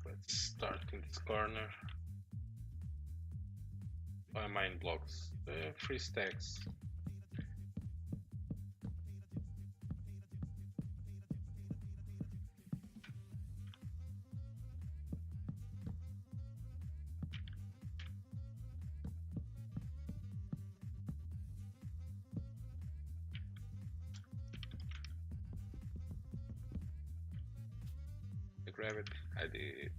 Let's start in this corner. Why am I in blocks? 3 stacks. Grab it. I did.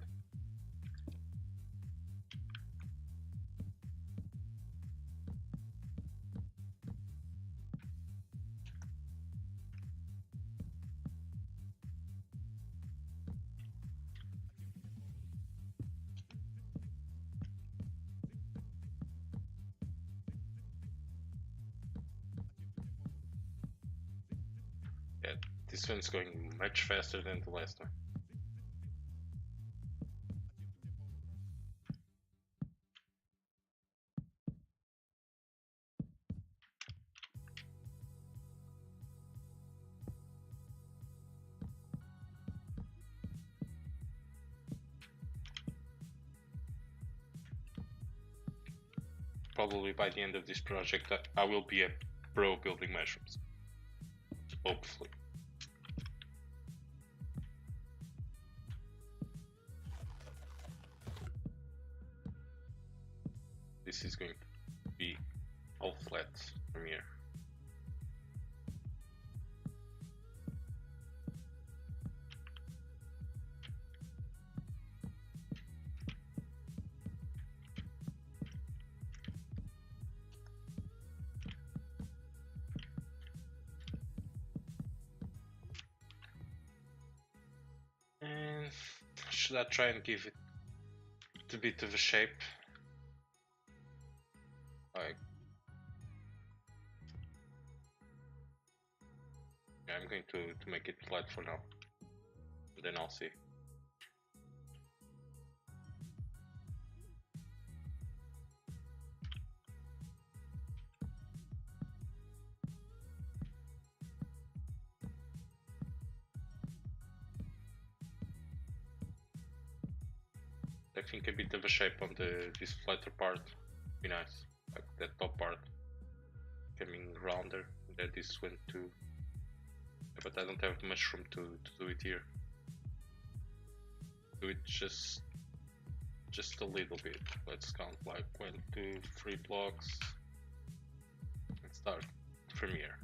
Yeah, this one's going much faster than the last one. Probably by the end of this project, I will be a pro building mushrooms. Hopefully. This is going to be all flat from here. And should I try and give it a bit of a shape? Like, yeah, I'm going to make it flat for now. Then I'll see. I think a bit of a shape on this flatter part would be nice, like that top part coming rounder. That this one too, but I don't have much room to do it here. do it just a little bit. Let's count like 1, 2, 3 blocks. Let's start from here.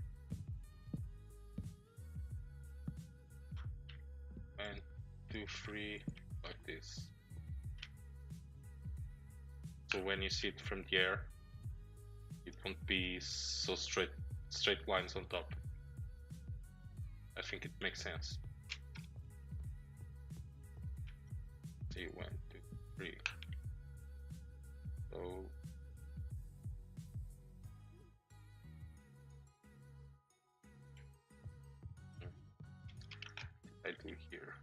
1, 2, 3, like this. So when you see it from the air, it won't be so straight lines on top. I think it makes sense. See, 1, 2, 3. So I do here.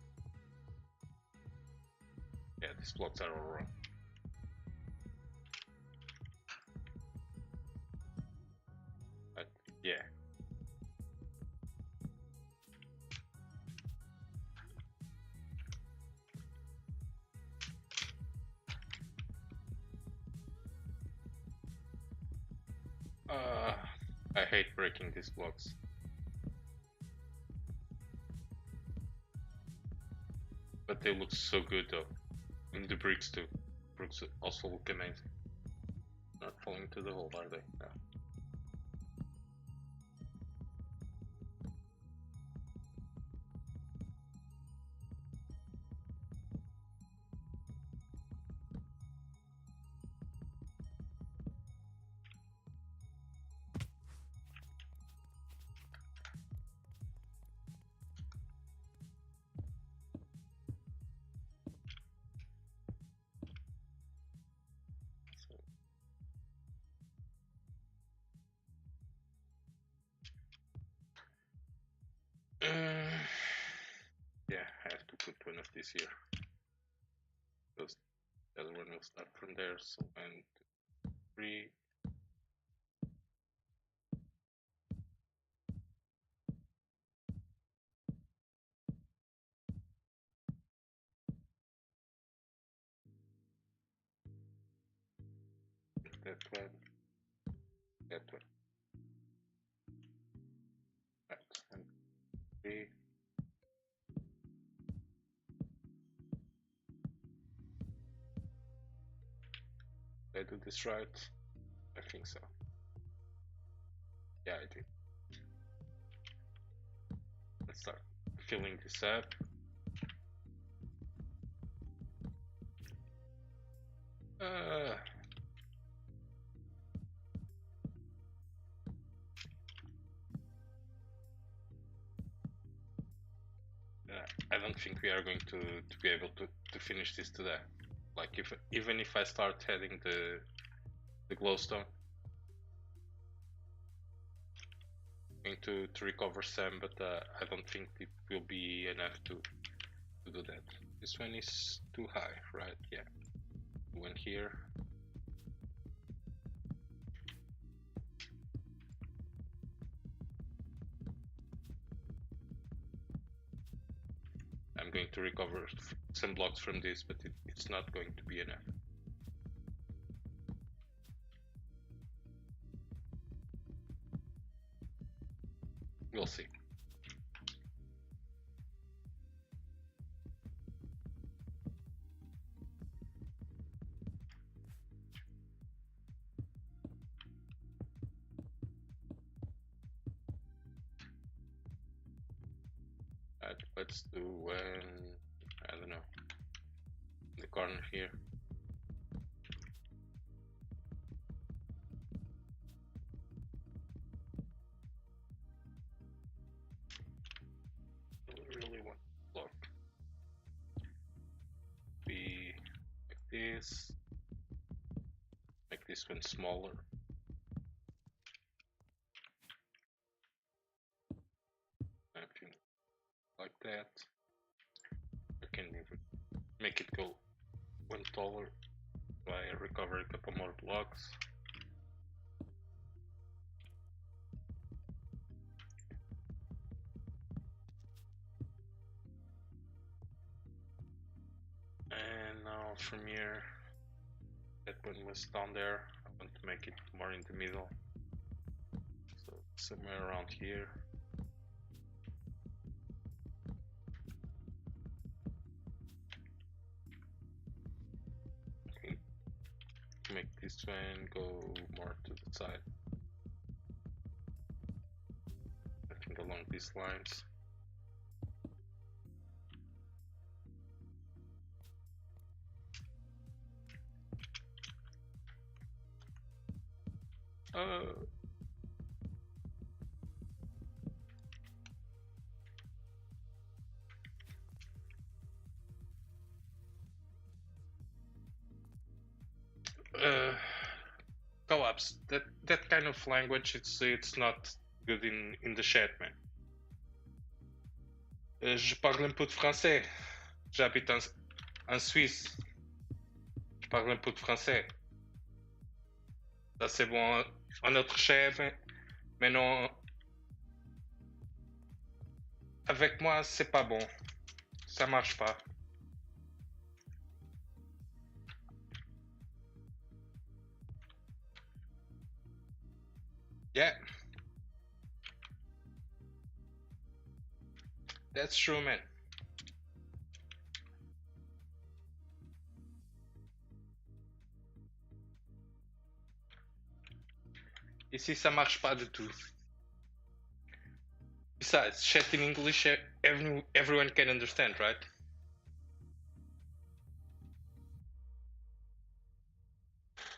Yeah, these blocks are all wrong. But yeah. I hate breaking these blocks. But they look so good though. And the bricks too. Bricks also look amazing. Not falling into the hole, are they? No. Yeah, I have to put one of these here. Because the other one will start from there. So 1, 2, 3. That one. That one. Right. 1, 2, 3. Did I do this right? I think so. Yeah, I did. Let's start filling this up. I don't think we are going to be able to finish this today. Like even if I start adding the glowstone, I'm going to recover some, but I don't think it will be enough to do that. This one is too high, right? Yeah. One here. I'm going to recover some blocks from this, but it's not going to be enough. We'll see. Let's do one, I don't know, in the corner here. I really want block. Be like this. Make this one smaller. I think like that. I can even make it go one taller so I recover a couple more blocks. And now from here, that one was down there. I want to make it more in the middle. So somewhere around here. and go more to the side. I think along these lines. Collapse. That kind of language, it's not good in the chat, man. Je parle un peu de français. J'habite en Suisse. Je parle un peu de français. Ça c'est bon en notre chef, mais non. Avec moi, c'est pas bon. Ça marche pas. Yeah. That's true, man. Ici, ça marche pas du tout. Besides, chat in English, everyone can understand, right?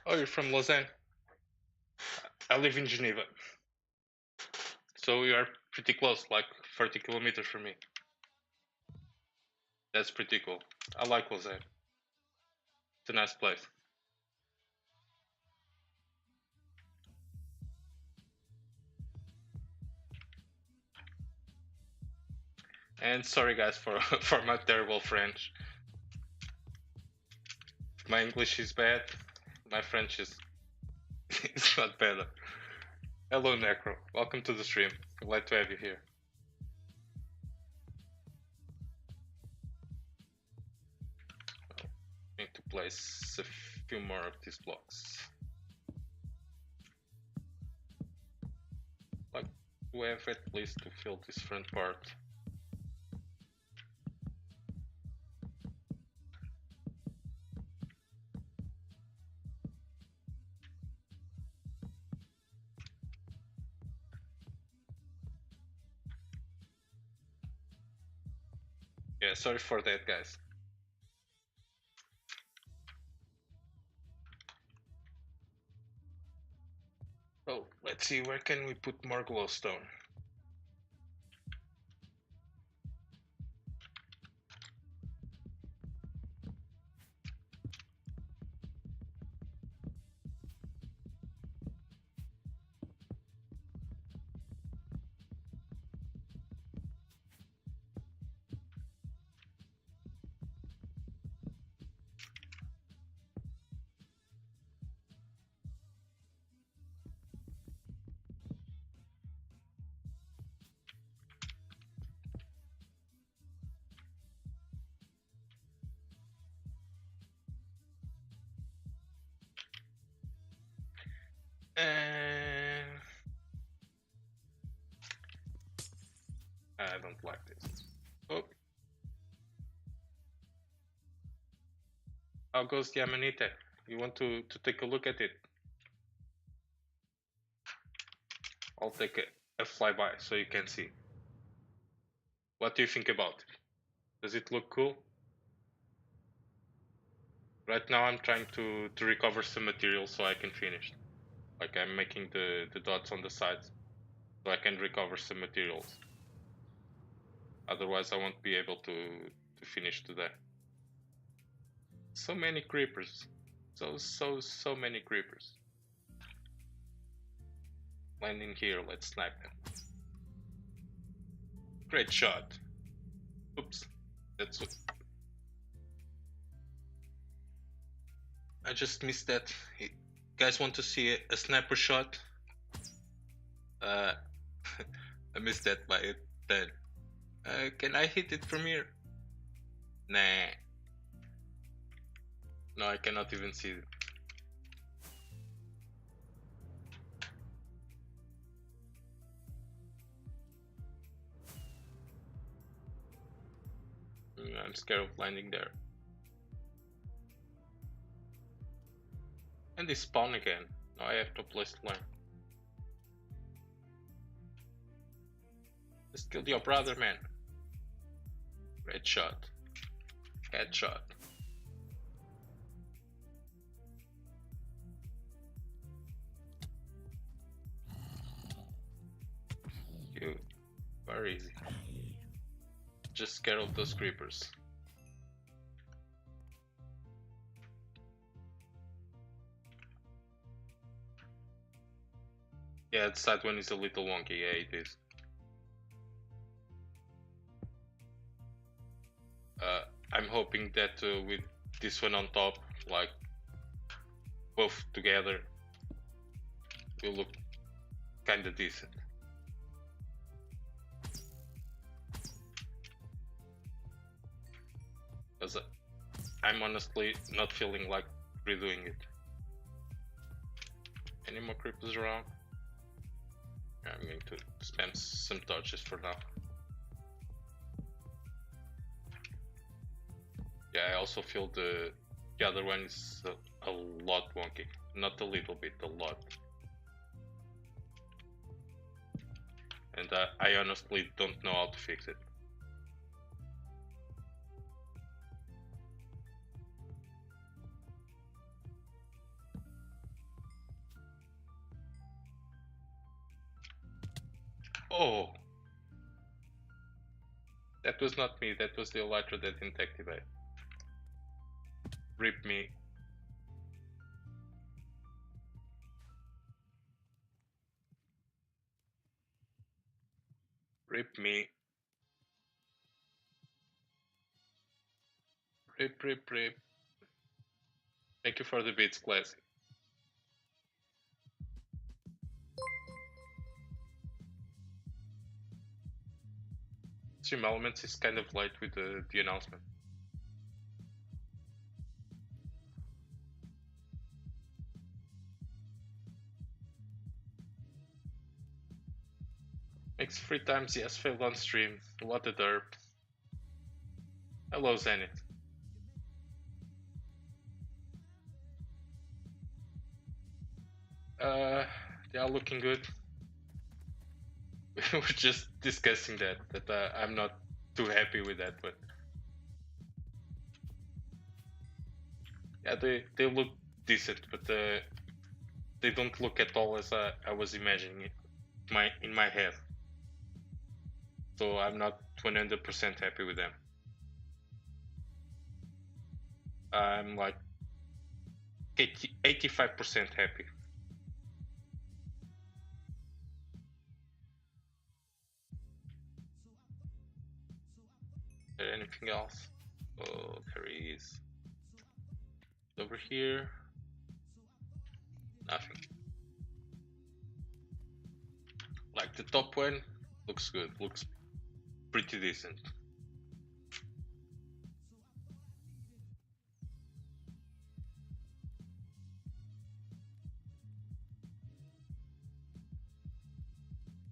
Oh, you're from Lausanne? I live in Geneva. So you are pretty close, like 30 kilometers from me. That's pretty cool. I like Lausanne. It's a nice place. And sorry guys for for my terrible French. My English is bad. My French is it's not better. Hello Necro, welcome to the stream. Glad to have you here. Need to place a few more of these blocks. Like we have at least to fill this front part. Yeah, sorry for that, guys. Oh, let's see, where can we put more glowstone? I don't like this. Oh. How goes the Amanita? You want to take a look at it? I'll take a flyby so you can see. What do you think about it? Does it look cool? Right now I'm trying to recover some material so I can finish. Like I'm making the dots on the sides so I can recover some materials. Otherwise I won't be able to finish today. So many creepers. So many creepers. Landing here, let's snipe them. Great shot. Oops. That's what I just missed that. You guys want to see a sniper shot? I missed that by a 10. Can I hit it from here? Nah. No, I cannot even see it. I'm scared of landing there. And they spawn again. Now I have no place to learn. Just killed your brother, man. Red shot. Headshot. You. Very easy. Just scare off those creepers. Yeah, the side one is a little wonky, yeah it is. I'm hoping that with this one on top, like both together, will look kinda decent. Because I'm honestly not feeling like redoing it. Any more creepers around? I'm going to spam some torches for now. Yeah, I also feel the other one is a lot wonky. Not a little bit, a lot. And I honestly don't know how to fix it. Oh! That was not me, that was the elytra that didn't activate. Rip me. Rip me. Rip, rip, rip. Thank you for the beats, Classic. Stream Elements is kind of late with the announcement. Makes 3 times yes, failed on stream. What a derp. Hello Zenith. They are looking good. We were just discussing that I'm not too happy with that, but yeah, they look decent, but they don't look at all as I was imagining it in my head. So I'm not 100% happy with them. I'm like 85% happy. Is there anything else? Oh, there is. Over here, nothing. Like the top one looks good, looks pretty decent.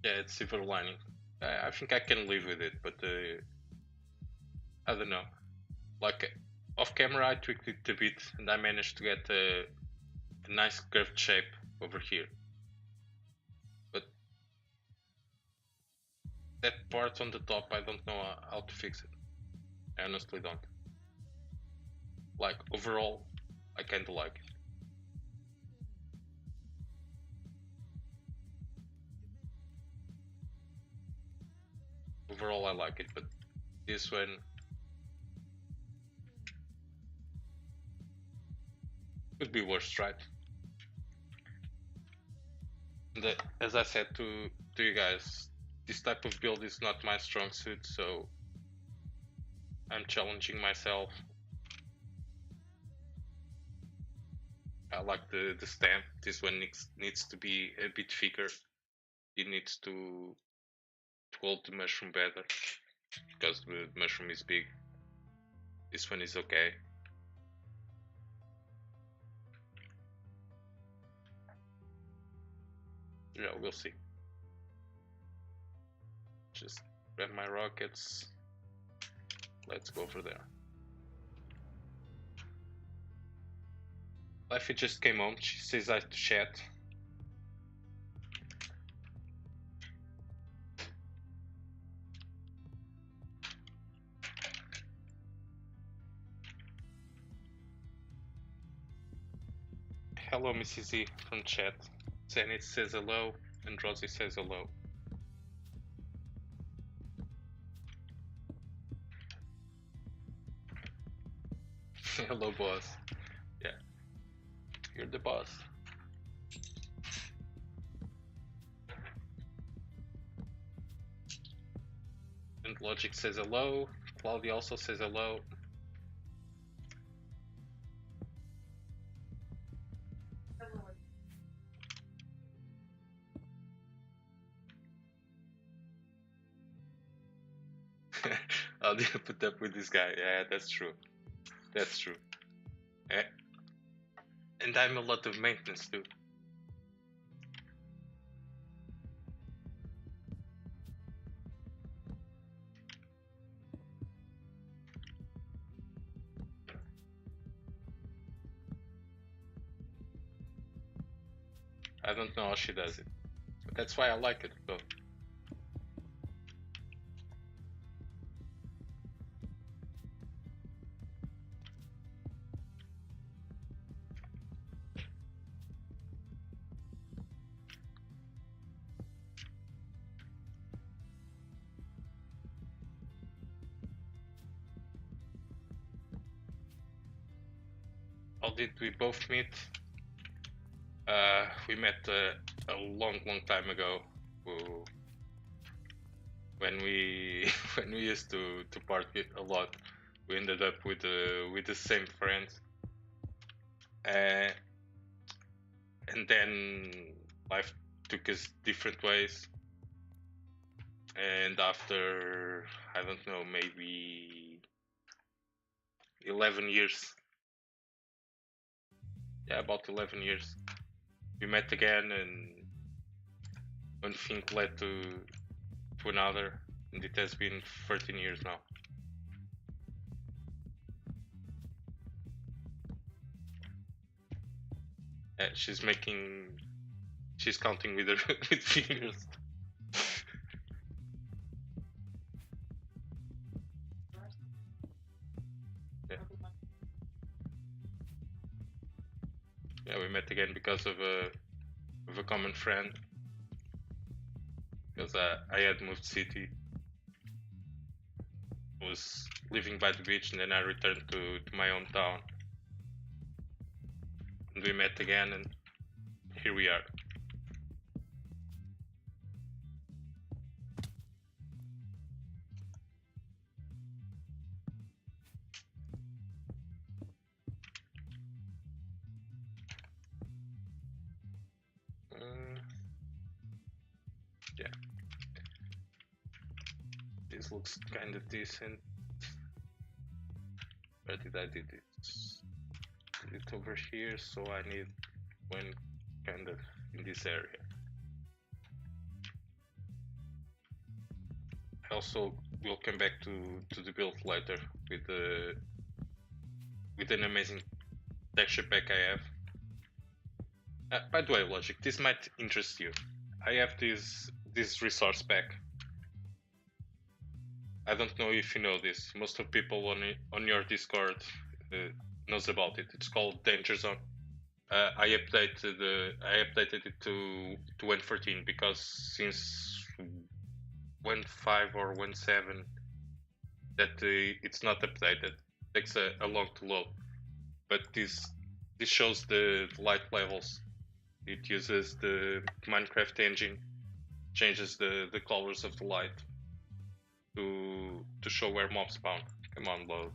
Yeah, it's silver lining. I think I can live with it, but I don't know. Like off camera, I tweaked it a bit, and I managed to get a nice curved shape over here. But that part on the top, I don't know how to fix it. I honestly don't. Like overall, I kinda like it. Overall, I like it, but this one could be worse, right? And as I said to you guys, this type of build is not my strong suit, so I'm challenging myself. I like the stem. This one needs to be a bit thicker. It needs to hold the mushroom better because the mushroom is big. This one is okay. Yeah, we'll see. Just grab my rockets. Let's go over there. Leffy just came home. She says hi to chat. Hello, Mrs. Z from chat. Zenith says hello, and Rosie says hello. Hello, boss. Yeah, you're the boss. And Logic says hello. Claudia also says hello. How do you put up with this guy? Yeah, that's true. That's true. Eh? And I'm a lot of maintenance too. I don't know how she does it. But that's why I like it though. How did we both meet? We met a long time ago. When we when we used to party a lot, we ended up with the same friends, and then life took us different ways. And after, I don't know, maybe 11 years, yeah, about 11 years, we met again, and one thing led to another, and it has been 13 years now. She's counting with her with fingers. Yeah, we met again because of a common friend. Because I had moved city, was living by the beach, and then I returned to my hometown. And we met again, and here we are. Yeah, this looks kind of decent. Where did I did it? Did it over here, so I need one kind of in this area. I also will come back to the build later with an amazing texture pack I have. By the way, Logic, this might interest you. I have this resource pack. I don't know if you know this. Most of people on your Discord knows about it. It's called Danger Zone. I updated it to 1.14 because since 1.5 or 1.7 that it's not updated. It takes a long to load. But this shows the light levels. It uses the Minecraft engine, changes the colors of the light to show where mobs spawn. Come on, load.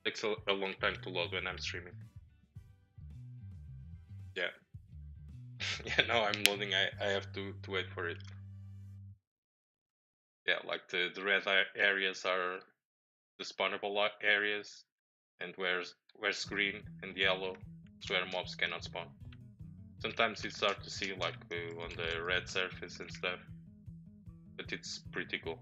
Takes a long time to load when I'm streaming. Yeah. Yeah, now I'm loading. I have to wait for it. Yeah, like the red areas are the spawnable areas, and where's green and yellow is where mobs cannot spawn. Sometimes it's hard to see, like on the red surface and stuff, but it's pretty cool.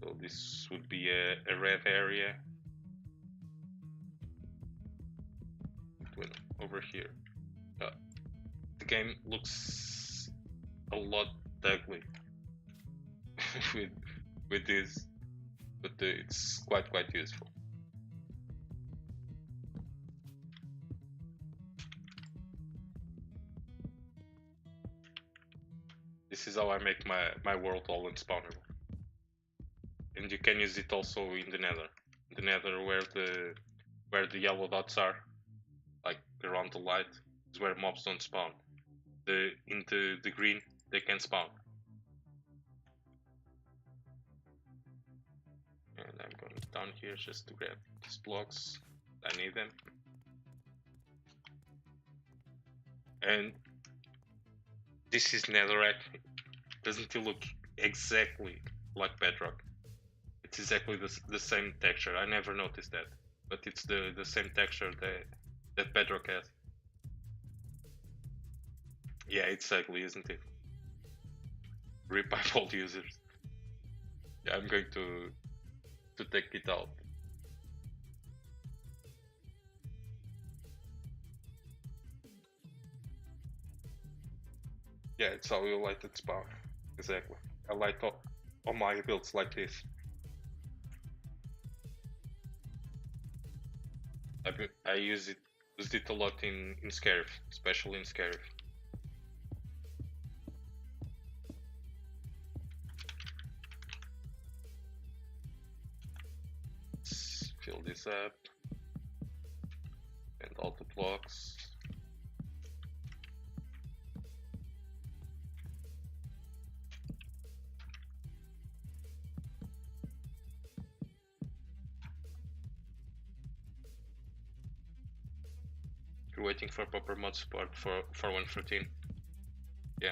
So So this would be a red area. Over here. The game looks a lot ugly with this, but it's quite useful. This is how I make my world all unspawnable. And you can use it also in the nether. The nether where the yellow dots are, like around the light, is where mobs don't spawn. Into the green they can spawn. And I'm going down here just to grab these blocks. I need them. And this is netherrack. Doesn't it look exactly like bedrock? It's exactly the same texture. I never noticed that, but it's the same texture that bedrock has. Yeah, it's ugly, isn't it? Rip by all users. Yeah, I'm going to take it out. Yeah, it's how you light it spawn. Exactly. I light all my builds like this. I used it a lot in Scarif, especially in Scarif. Let's fill this up and all the blocks. You're waiting for proper mod support for 1.13. Yeah,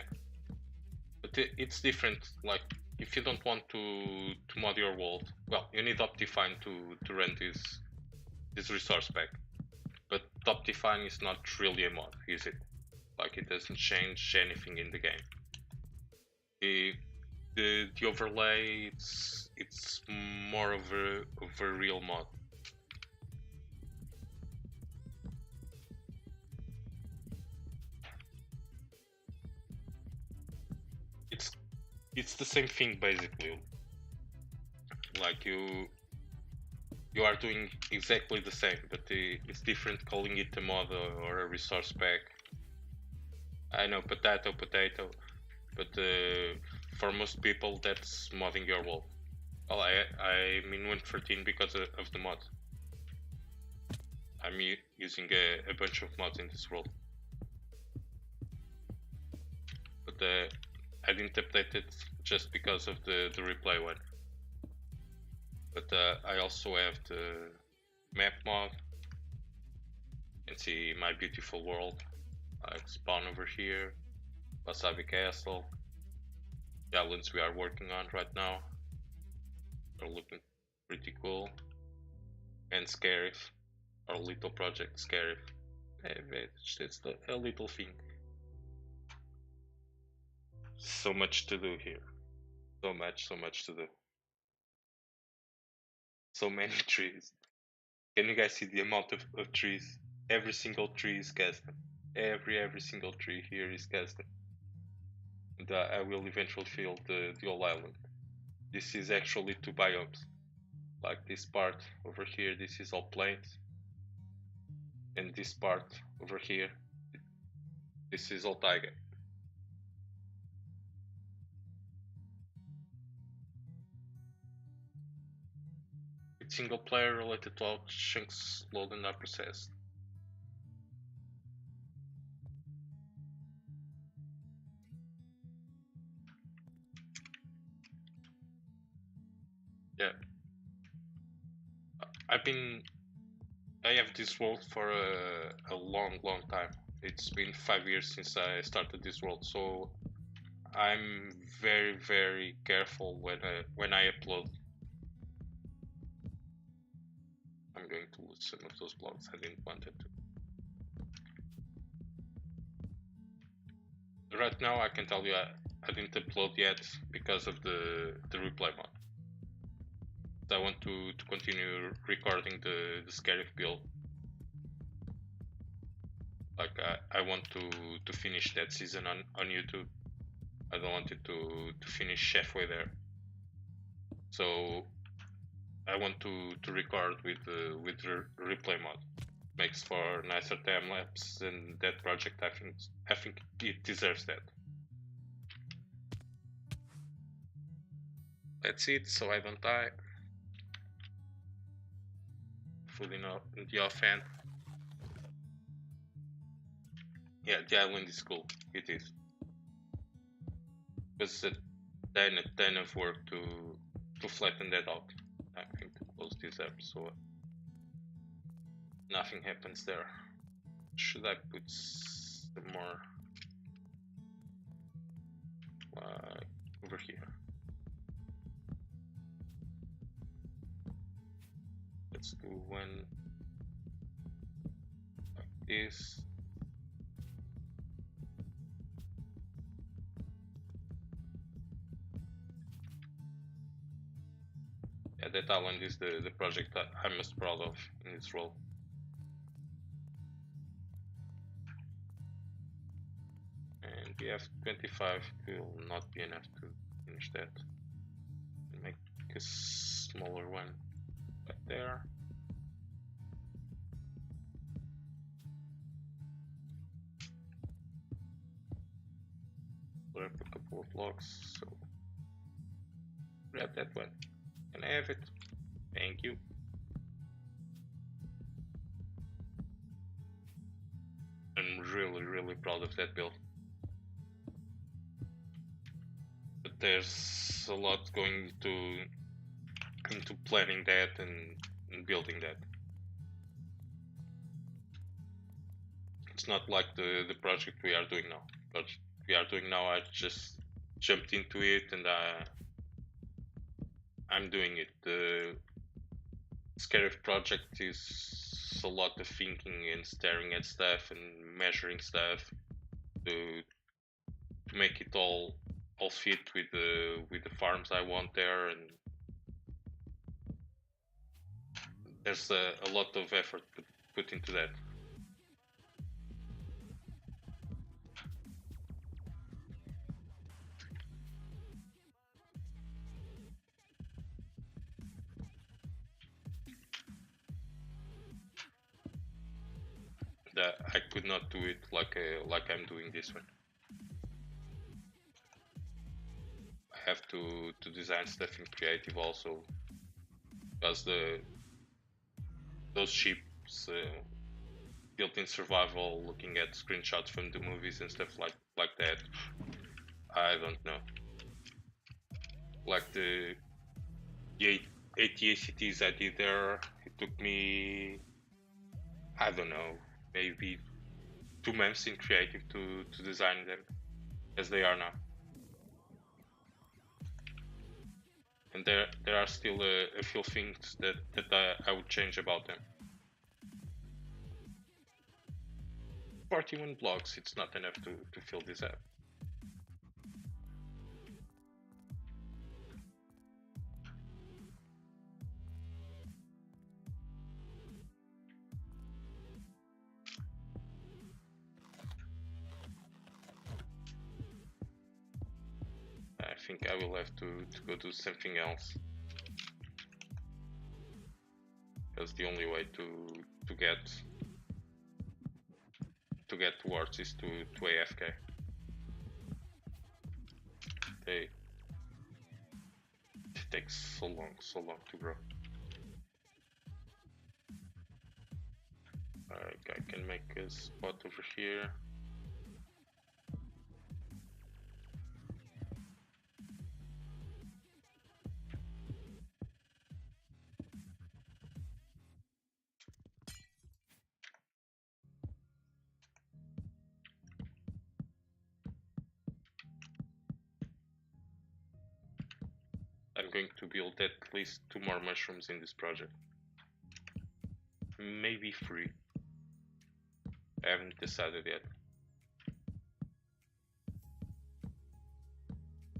but it's different. Like if you don't want to mod your world, well, you need Optifine to run this resource pack. But Optifine is not really a mod, is it? Like it doesn't change anything in the game. The overlay it's more of a real mod. It's the same thing basically. Like you are doing exactly the same, but it's different calling it a mod or a resource pack. I know, potato, but for most people that's modding your world. Well, I'm in 1.13 because of the mod. I'm using a bunch of mods in this world, but I didn't update it just because of the replay one. But I also have the map mod. You can see my beautiful world. I spawn over here, Wasabi Castle, the islands we are working on right now. They're looking pretty cool. And Scarif, our little project Scarif. It's a little thing. So much to do here. So much to do. So many trees. Can you guys see the amount of trees? Every single tree is custom. Every single tree here is custom. And I will eventually fill the whole island. This is actually 2 biomes. Like this part over here, this is all plains. And this part over here, this is all taiga. With single player related to how chunks load and are processed. Yeah. I have this world for a long time. It's been 5 years since I started this world, so I'm very careful when I upload. I'm going to lose some of those blocks. I didn't want it to. Right now, I can tell you I didn't upload yet because of the replay mod. I want to continue recording the Scarif build. Like I want to finish that season on YouTube. I don't want it to finish halfway there. So I want to record with the replay mod. Makes for nicer time lapse, and that project I think it deserves that. That's it, so I don't die. Fully not the offhand. Yeah, the island is cool. It is. But it's a ton of work to flatten that out. I think to close this up so nothing happens there. Should I put some more over here? Let's do one like this. Yeah, that island is the project that I'm most proud of in this role. And we have 25, will not be enough to finish that. Make a smaller one right there. Grab a couple of blocks, so grab that one. Can I have it? Thank you. I'm really proud of that build. But there's a lot going into planning that and building that. It's not like the project we are doing now. But we are doing now, I just jumped into it and I'm doing it. The Scarif project is a lot of thinking and staring at stuff and measuring stuff to make it all fit with the farms I want there, and there's a lot of effort put into that. That I could not do it like I'm doing this one. I have to design stuff in creative also, because those ships built in survival, looking at screenshots from the movies and stuff like that, I don't know. Like the 80 ACTs I did there, it took me, I don't know, maybe 2 months in creative to design them as they are now. And there are still a few things that I would change about them. 41 blocks, it's not enough to fill this up. I think I will have to go do something else, because the only way to get towards is to AFK. It takes so long to grow. Alright, I can make a spot over here. I'm going to build at least 2 more mushrooms in this project. Maybe 3. I haven't decided yet.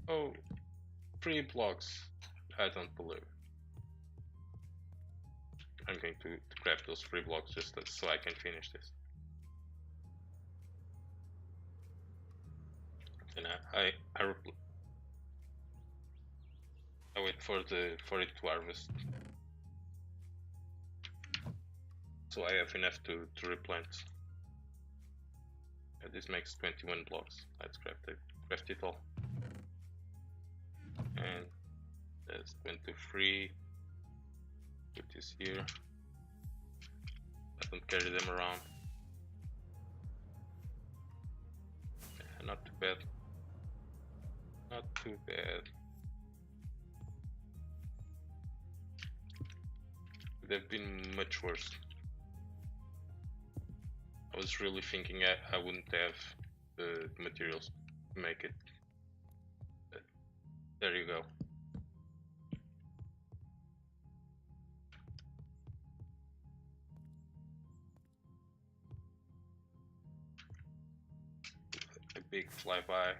Oh, 3 blocks. I don't believe. I'm going to grab those 3 blocks just so I can finish this. And I wait for it to harvest, so I have enough to replant. And this makes 21 blocks. Let's craft it all. And that's 23. Put this here. I don't carry them around. Yeah, not too bad. Not too bad. They've been much worse. I was really thinking I wouldn't have the materials to make it. But there you go. A big flyby.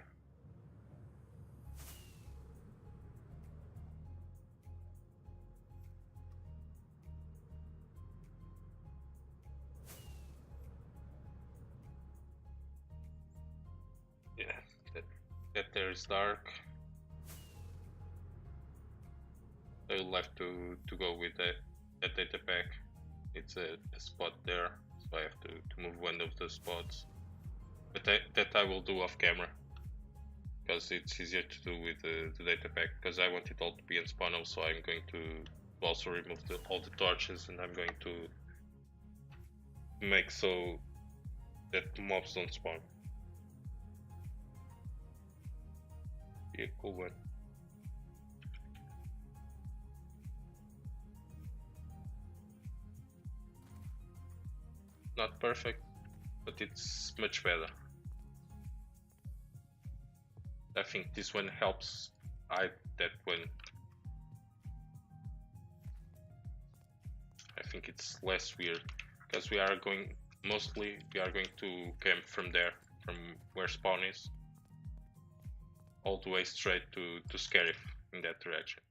Yeah, that there is dark. So you'll have to go with that data pack. It's a spot there, so I have to move one of the spots. But that I will do off camera, because it's easier to do with the data pack, because I want it all to be unspawnable, so I'm going to also remove all the torches, and I'm going to make so that mobs don't spawn. Yeah, cool one. Not perfect, but it's much better. I think this one helps hide that one. I think it's less weird, because we are going to camp from there, from where spawn is, all the way straight to Scarif in that direction.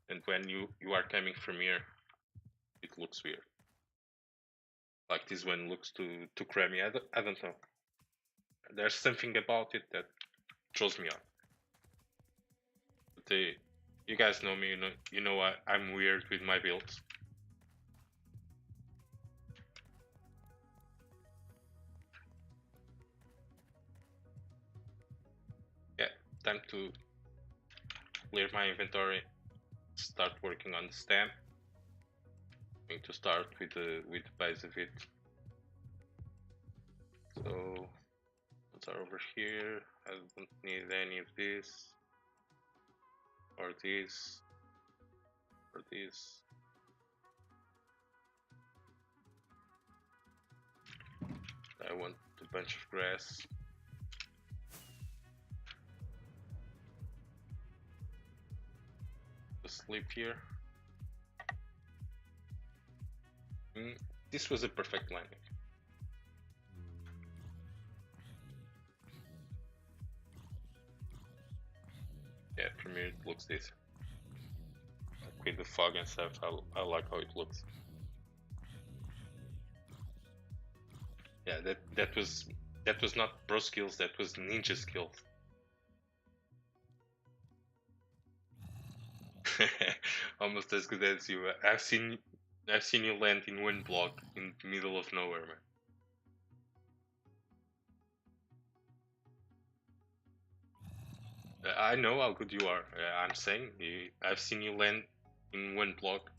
And when you are coming from here, it looks weird. Like this one looks too crammy. I don't know. There's something about it that throws me off. But you guys know me. You know I'm weird with my builds. Yeah, time to clear my inventory. Start working on the stem. I'm going to start with the base of it. So what's over here? I don't need any of this, or this, or this. I want a bunch of grass. To sleep here. This was a perfect landing. Yeah, from here it looks decent. Like with the fog and stuff, I like how it looks. Yeah, that was not pro skills, that was ninja skills. Almost as good as you. I've seen you land in one block in the middle of nowhere, man. I know how good you are. I'm saying, I've seen you land in one block.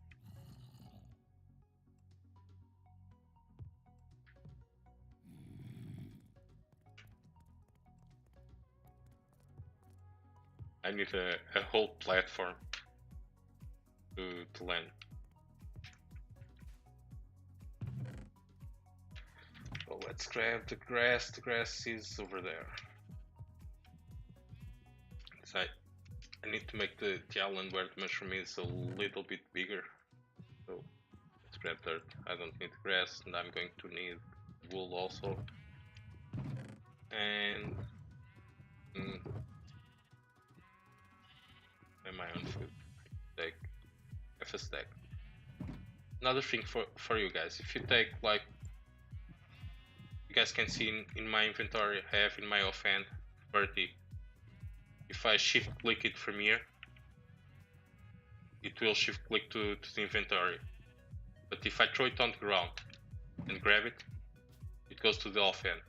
I need a whole platform to land. Well, let's grab the grass. The grass is over there. So I need to make the island where the mushroom is a little bit bigger. So let's grab dirt. I don't need grass, and I'm going to need wool also. And my own food. Take half a stack. another thing for you guys, if you take, like, you guys can see in my inventory, I have in my offhand 30. If I shift click it from here, it will shift click to the inventory. But if I throw it on the ground and grab it, it goes to the offhand.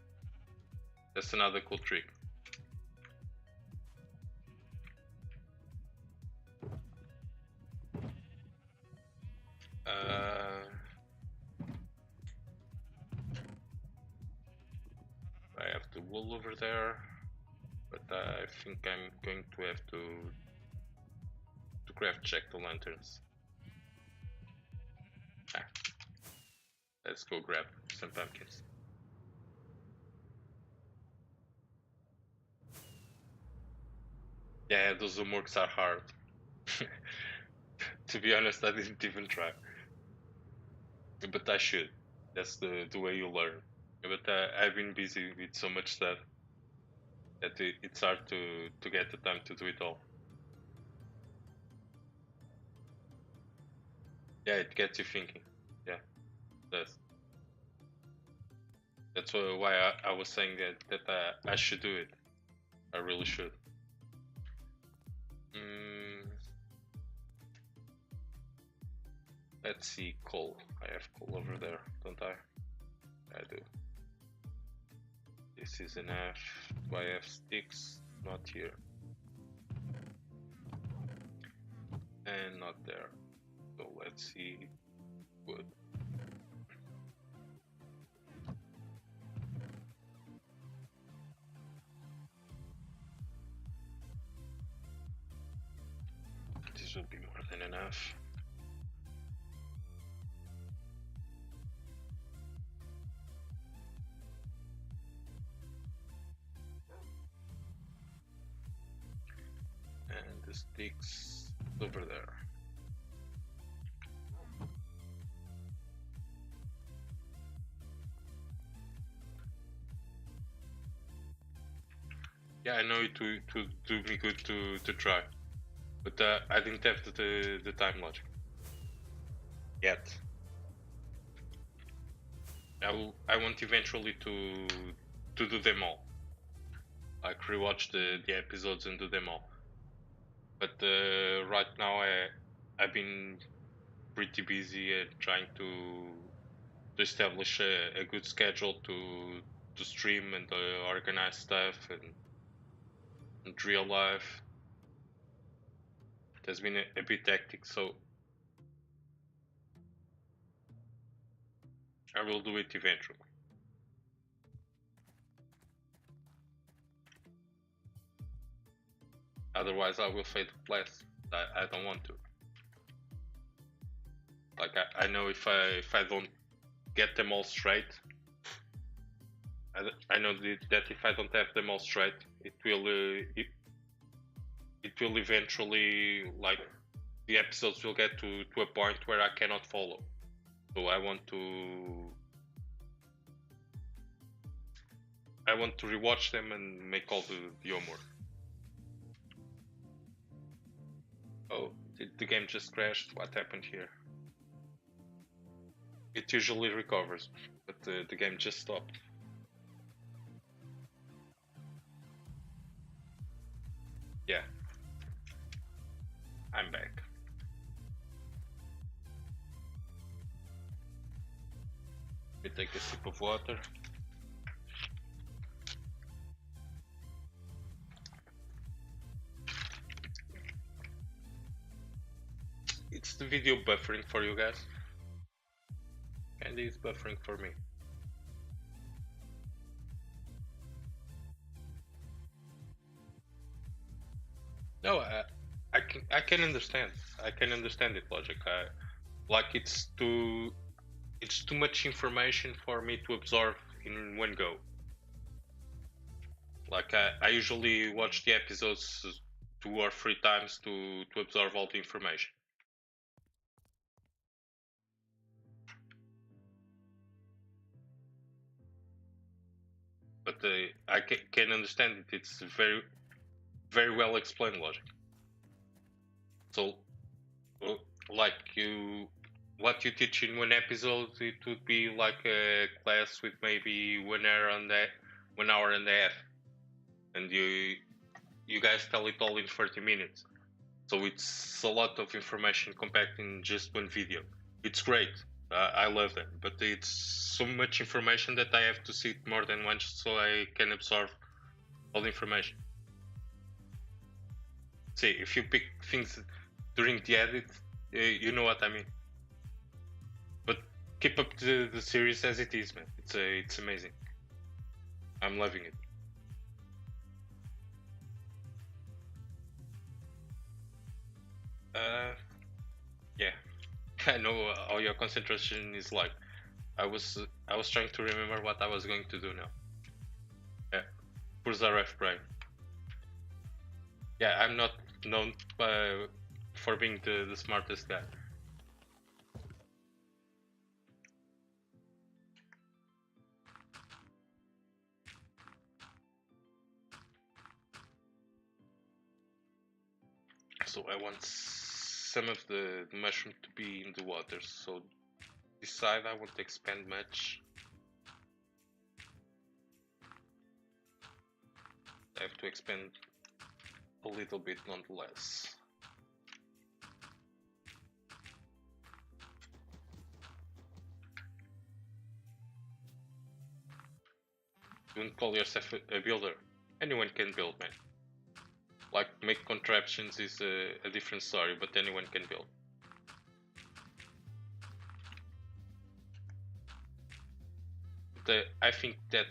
That's another cool trick. I have the wool over there, but I think I'm going to have to craft check the lanterns. Let's go grab some pumpkins. Yeah, those homeworks are hard. To be honest, I didn't even try. But I should. That's the way you learn. But I've been busy with so much stuff that it's hard to get the time to do it all. Yeah, it gets you thinking. Yeah, it does. That's why I was saying that I should do it. I really should. Let's see, coal. I have coal over there, don't I? I do. This is enough. Do I have sticks? Not here. And not there. So let's see. Wood. This will be more than enough. And the sticks over there. Yeah, I know it would do me good to try, but I didn't have the time logic yet. I want eventually to do them all, like rewatch the episodes and do them all. But right now I've been pretty busy at trying to establish a good schedule to stream and organize stuff and real life. It has been a bit hectic, so I will do it eventually. Otherwise I will fade to class. I don't want to. Like I know if I don't get them all straight, I know that if I don't have them all straight, it will eventually, like, the episodes will get to a point where I cannot follow. So I want to rewatch them and make all the homework. Oh, the game just crashed. What happened here? It usually recovers, but the game just stopped. Yeah, I'm back. Let me take a sip of water. It's the video buffering for you guys. And it's buffering for me. No, I can understand. I can understand it logic. Like it's too much information for me to absorb in one go. Like I usually watch the episodes 2 or 3 times to absorb all the information. But I can understand it. It's very well explained logic. So, like what you teach in one episode, it would be like a class with maybe 1 hour and that 1 hour and a half, and you guys tell it all in 30 minutes. So it's a lot of information compact in just one video. It's great. I love that, but it's so much information that I have to see it more than once so I can absorb all the information. See, if you pick things during the edit, you know what I mean. But keep up the series as it is, man. It's amazing. I'm loving it. Yeah, I know how your concentration is like. I was trying to remember what I was going to do now. Yeah, Purza Ref Brain. Yeah, I'm not known for being the smartest guy. So I want some of the mushroom to be in the water. So this side I won't expand much. I have to expand a little bit nonetheless. Don't call yourself a builder. Anyone can build, man. Like, make contraptions is a different story, but anyone can build. I think that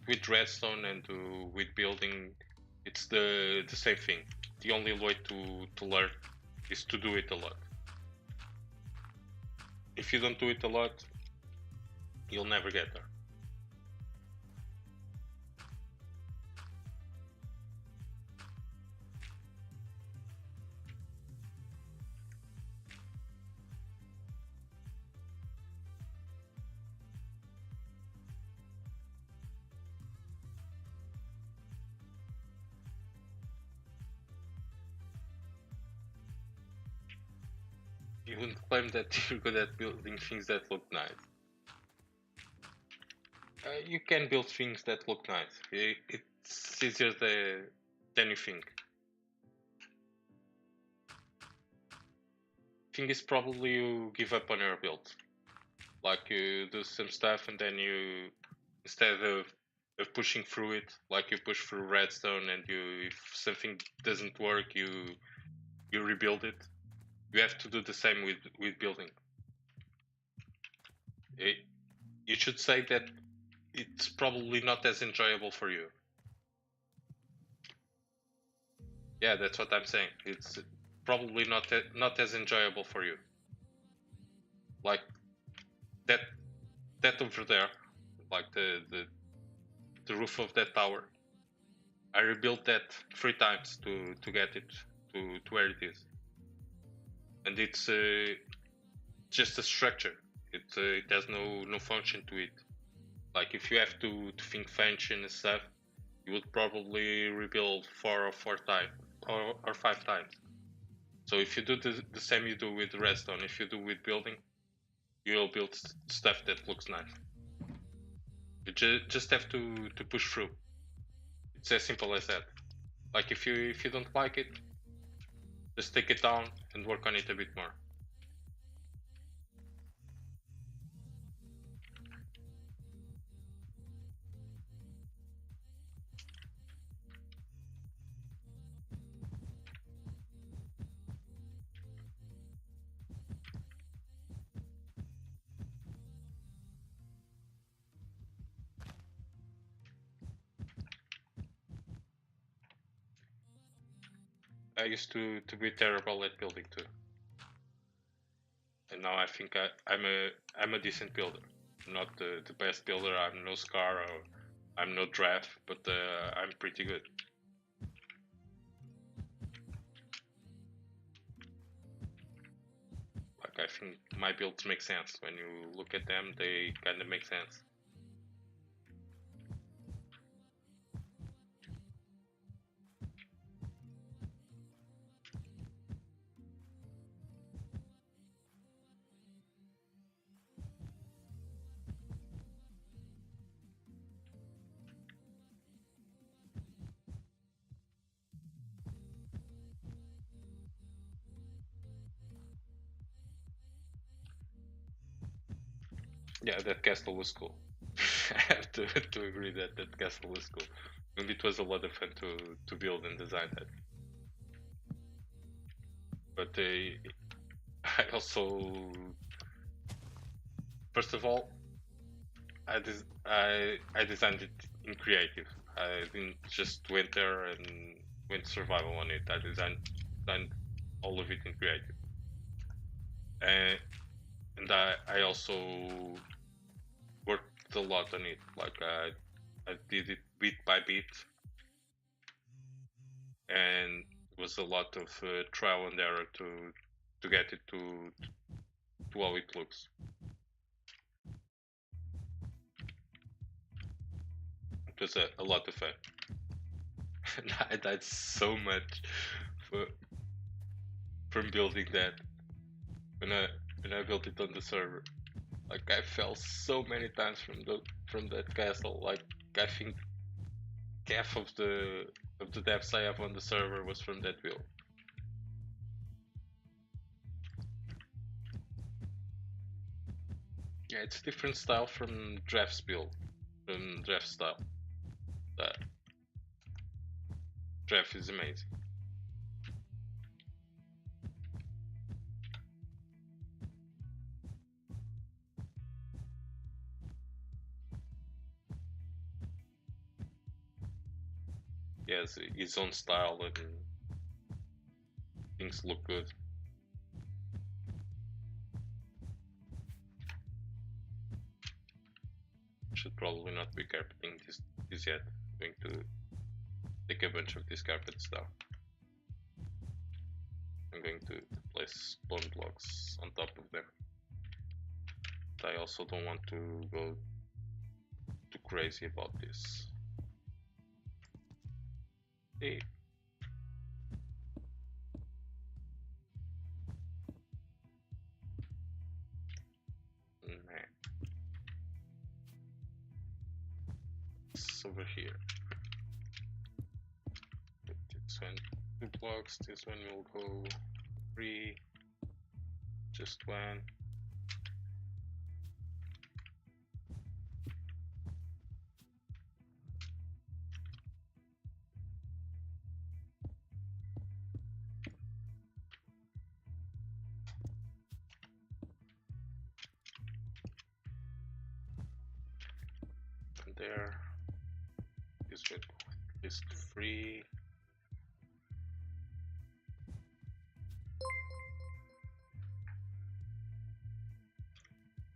with redstone and with building, it's the same thing. The only way to learn is to do it a lot. If you don't do it a lot, you'll never get there. You wouldn't claim that you're good at building things that look nice. You can build things that look nice. It's easier than you think. Thing is probably you give up on your build. Like you do some stuff and then you, instead of pushing through it, like you push through redstone and if something doesn't work, you rebuild it. You have to do the same with building. You should say that it's probably not as enjoyable for you. Yeah, that's what I'm saying. It's probably not as enjoyable for you. Like that over there, like the roof of that tower. I rebuilt that 3 times to get it to where it is, and it's just a structure. It has no function to it. Like if you have to think function and stuff, you would probably rebuild 4 times or 5 times. So if you do the same you do with redstone, if you do with building, you'll build stuff that looks nice. You just have to push through. It's as simple as that. Like if you don't like it, just take it down and work on it a bit more. I used to be terrible at building too, and now I think I'm a decent builder. I'm not the best builder. I'm no Scar or I'm no Draft, but I'm pretty good. Like I think my builds make sense when you look at them. They kind of make sense. Yeah, that castle was cool. I have to agree that that castle was cool. And it was a lot of fun to build and design that. But I also, first of all, I designed it in creative. I didn't just went there and went survival on it. I designed all of it in creative. And I also worked a lot on it. Like I did it bit by bit, and it was a lot of trial and error to get it to how it looks. It was a lot of fun. I died so much for, from building that when I built it on the server. Like I fell so many times from that castle. Like I think half of the deaths I have on the server was from that build. Yeah, it's a different style from Draft's build, from Draft style. That Draft is amazing. He has his own style and things look good. Should probably not be carpeting this yet. I'm going to take a bunch of these carpets down. I'm going to place bone blocks on top of them. But I also don't want to go too crazy about this. Hey. Nah. It's over here. Put this one 2 blocks, this one will go 3, just 1. And there, this will go at least 3.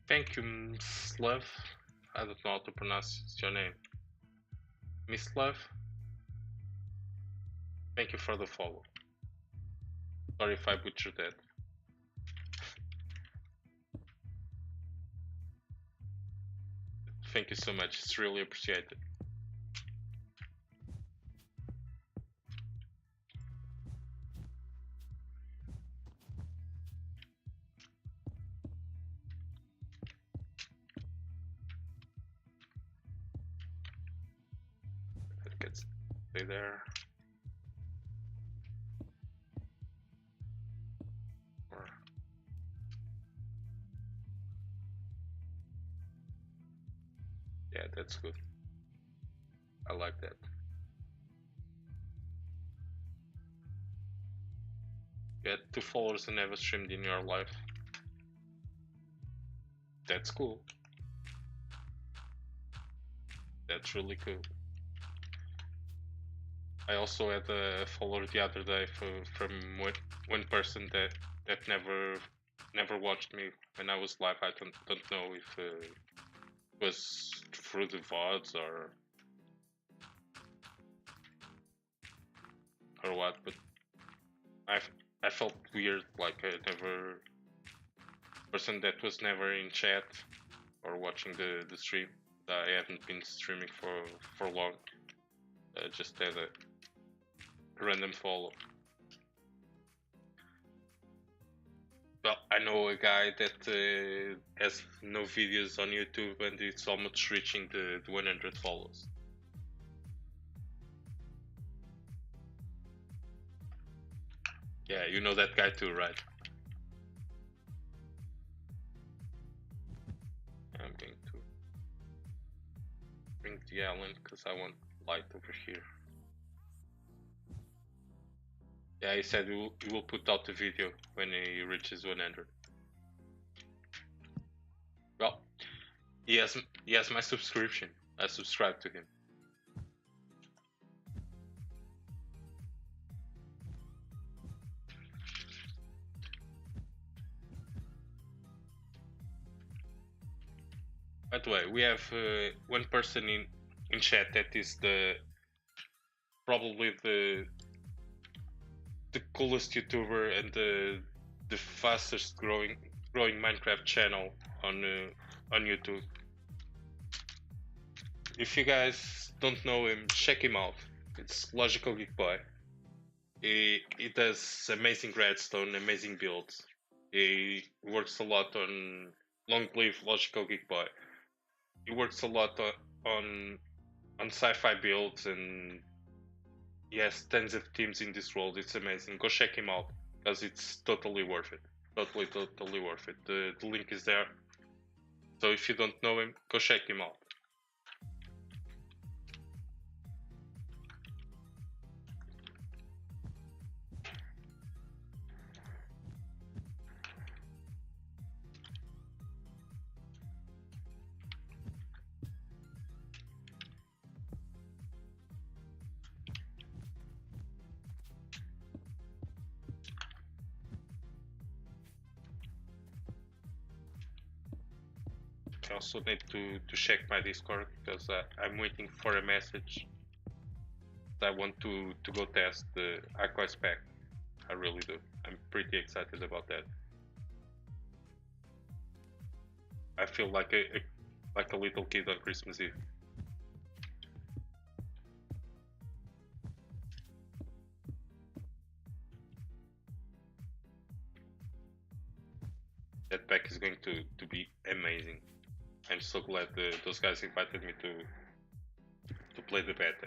Thank you, Mislav. I don't know how to pronounce your name. Mislav? Thank you for the follow. Sorry if I butchered that. Thank you so much, it's really appreciated. That gets stay there. Or yeah, that's good. I like that. You had 2 followers and never streamed in your life. That's cool. That's really cool. I also had a follower the other day from one person that never watched me when I was live. I don't know if it was through the VODs or what, but I felt weird, like I never person that was never in chat or watching the stream. I hadn't been streaming for long. Just had a random follow. Well, I know a guy that has no videos on YouTube and it's almost reaching the 100 follows. Yeah, you know that guy too, right? I'm going to 50 Allen because I want light over here. Yeah, he said he will put out the video when he reaches 100. Well, he has my subscription. I subscribe to him. By the way, we have one person in chat that is probably the coolest YouTuber and the fastest growing Minecraft channel on YouTube. If you guys don't know him, check him out. It's Logical Geek Boy. He does amazing redstone, amazing builds. He works a lot on Long Live Logical Geek Boy. He works a lot on sci-fi builds, and he has tons of teams in this world. It's amazing. Go check him out because it's totally worth it. Totally worth it. The link is there. So if you don't know him, go check him out. I also need to check my Discord because I'm waiting for a message. I want to go test the Aqua spec. I really do. I'm pretty excited about that. I feel like a little kid on Christmas Eve. That pack is going to be amazing. I'm so glad those guys invited me to play the beta.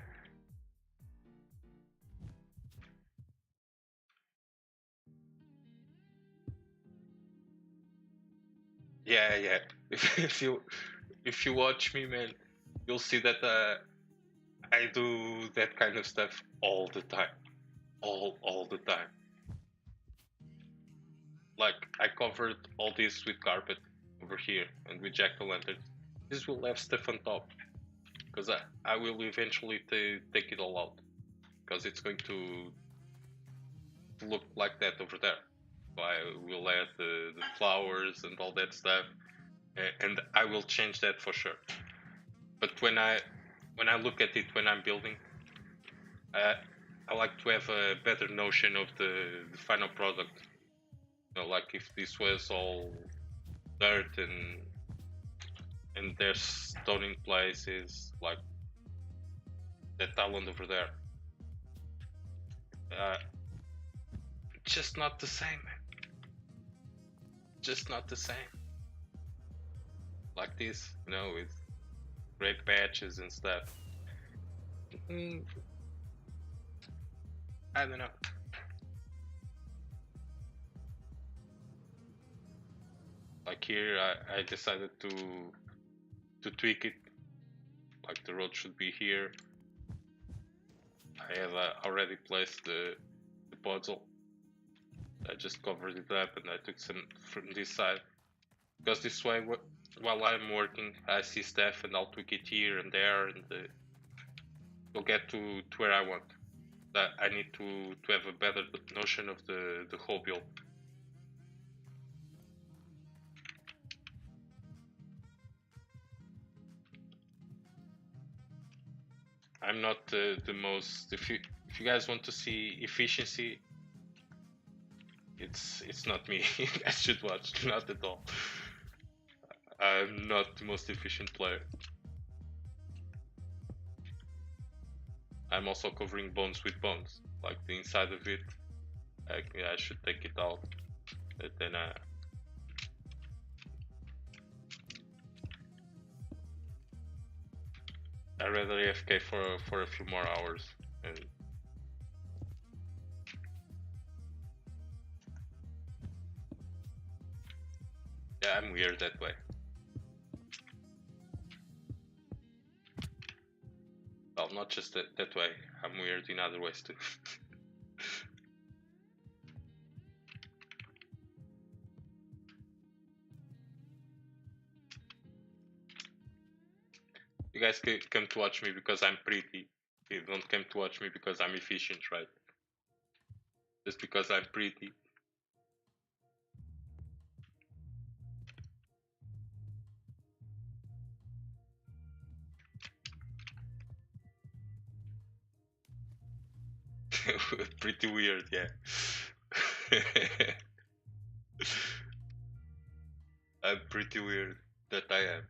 Yeah. If you watch me, man, you'll see that I do that kind of stuff all the time, all the time. Like I covered all this with carpet over here and with jack-o'-lanterns. This will have stuff on top because I will eventually take it all out because it's going to look like that over there. So I will add the flowers and all that stuff, and I will change that for sure. But when I look at it when I'm building, I like to have a better notion of the final product. You know, like if this was all dirt and there's stone in places, like that island over there. Just not the same, man. Just not the same. Like this, you know, with great patches and stuff. I don't know. Like here, I decided to tweak it. Like the road should be here. I have already placed the puzzle. I just covered it up and I took some from this side. Because this way, while I'm working, I see stuff and I'll tweak it here and there, and we'll get to where I want. I need to have a better notion of the whole build. I'm not the most. If you guys want to see efficiency, it's not me. You guys should watch. Not at all. I'm not the most efficient player. I'm also covering bones with bones, like the inside of it. I should take it out, but then I'd rather AFK for a few more hours. And yeah, I'm weird that way. not just that way. I'm weird in other ways too. You guys come to watch me because I'm pretty. You don't come to watch me because I'm efficient, right? Just because I'm pretty. Pretty weird, yeah. I'm pretty weird, that I am.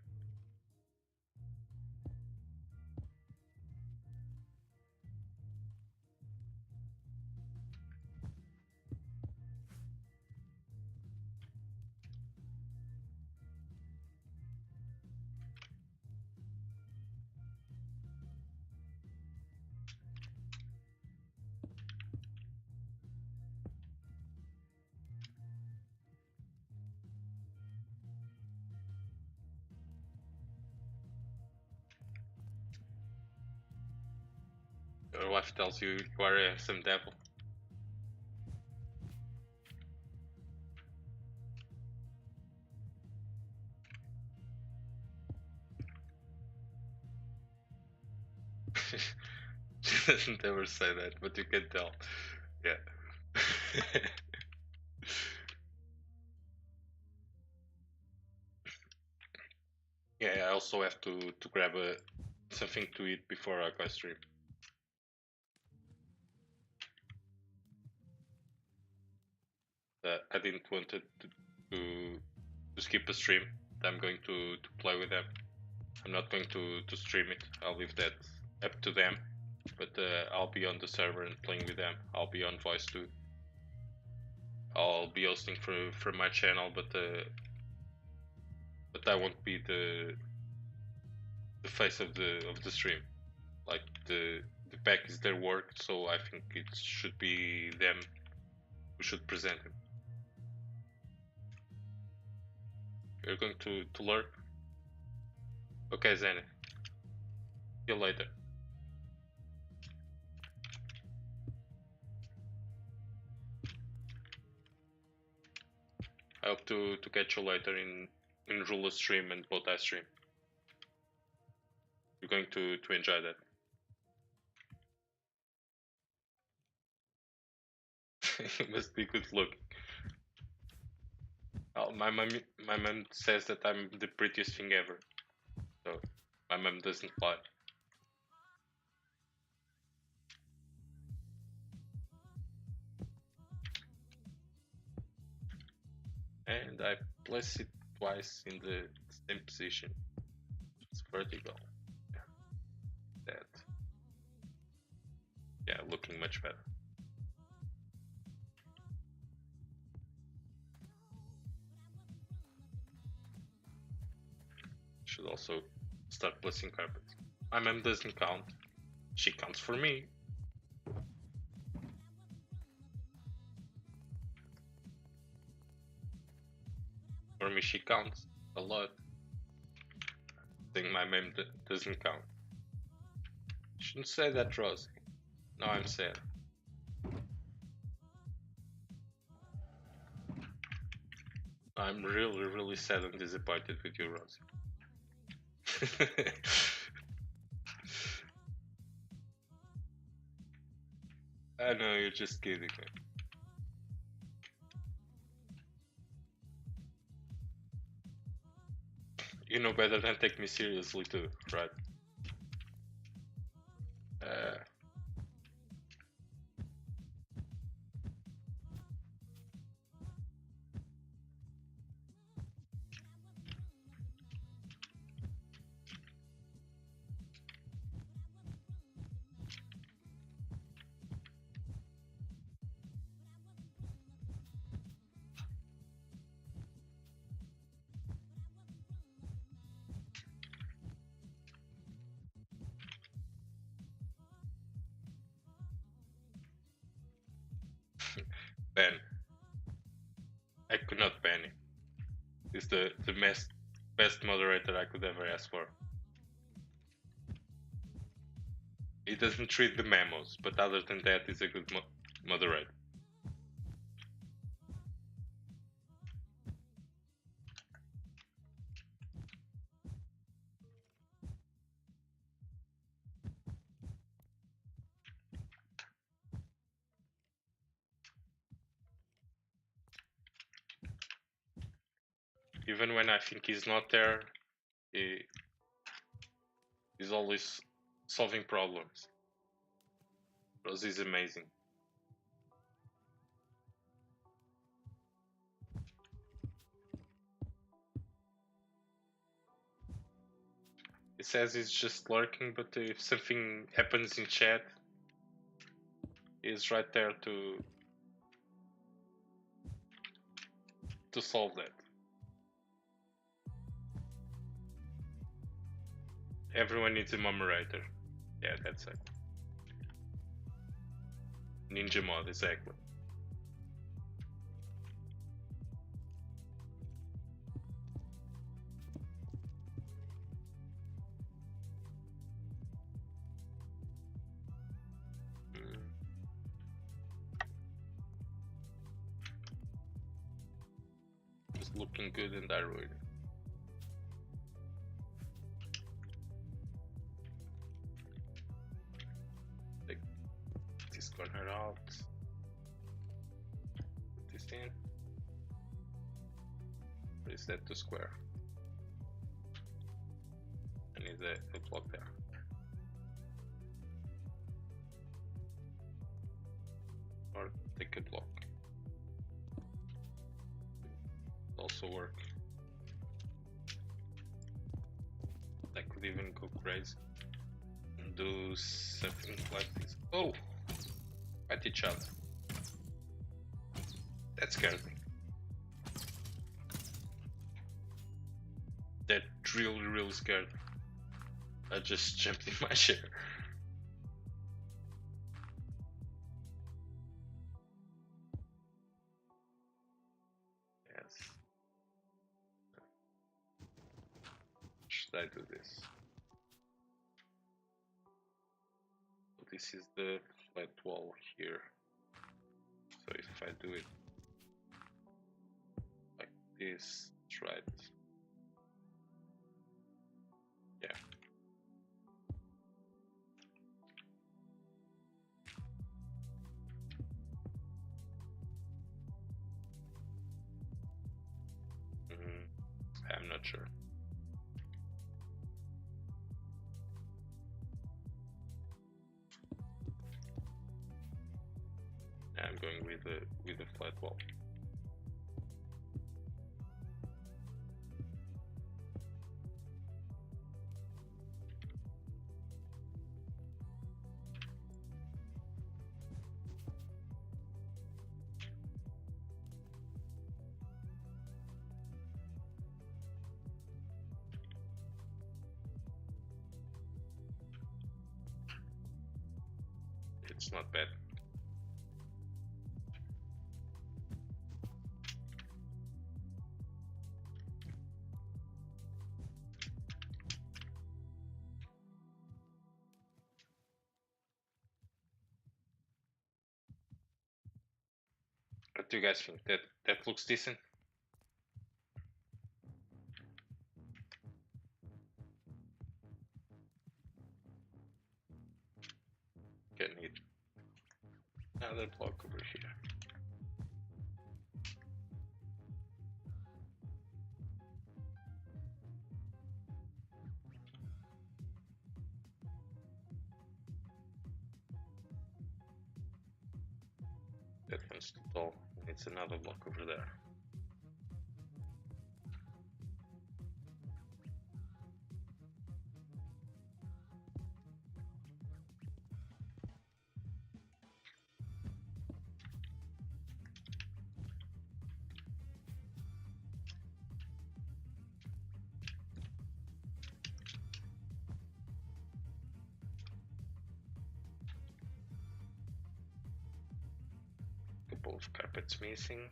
Your wife tells you you are a handsome devil. She doesn't ever say that, but you can tell. Yeah. Yeah, I also have to grab something to eat before I go stream. I didn't want it to skip a stream. I'm going to play with them. I'm not going to stream it. I'll leave that up to them. But I'll be on the server and playing with them. I'll be on voice too. I'll be hosting for my channel, but I won't be the face of the stream. Like the pack is their work, so I think it should be them who should present him. You're going to lurk? Okay, Zane. See you later. I hope to catch you later in Rula's stream and Botai stream. You're going to enjoy that. You must be good looking. Oh, my mom says that I'm the prettiest thing ever. So my mom doesn't lie. And I place it twice in the same position. It's vertical. Yeah. That. Yeah, looking much better. Should also start placing carpets. My mom doesn't count. She counts for me. For me, she counts a lot. I think my mom doesn't count. Shouldn't say that, Rosie. No, I'm sad. I'm really, really sad and disappointed with you, Rosie. I know, you're just kidding me. You know better than take me seriously too, right? Ben. I could not ban him. He's the best moderator I could ever ask for. He doesn't read the memos, but other than that, he's a good moderator. Even when I think he's not there, he's always solving problems. Because he's amazing. He says he's just lurking, but if something happens in chat, he's right there to solve that. Everyone needs a moderator. Yeah, that's it. Ninja mod, exactly. Just looking good and I ruined it. Take this corner out. Put this in. Raise that to square. I need a block there. Or take a block. Also work. I could even go crazy and do something like this. Oh! At each other. That scared me. That really scared me. I just jumped in my chair. Yes. Should I do this? This is the flat wall here. So if I do it like this, it's right. Yeah. I'm not sure. I'm going with the flat wall. It's not bad. What do you guys think? That looks decent? Can need another block over here. That one's too tall. It's another block over there. Couple of carpets missing.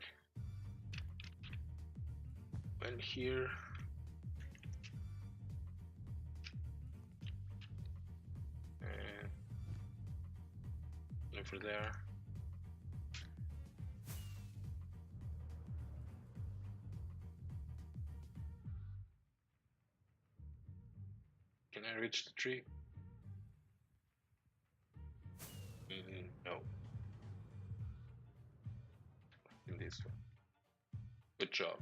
One here. And over there. Can I reach the tree? No. In this one. Good job.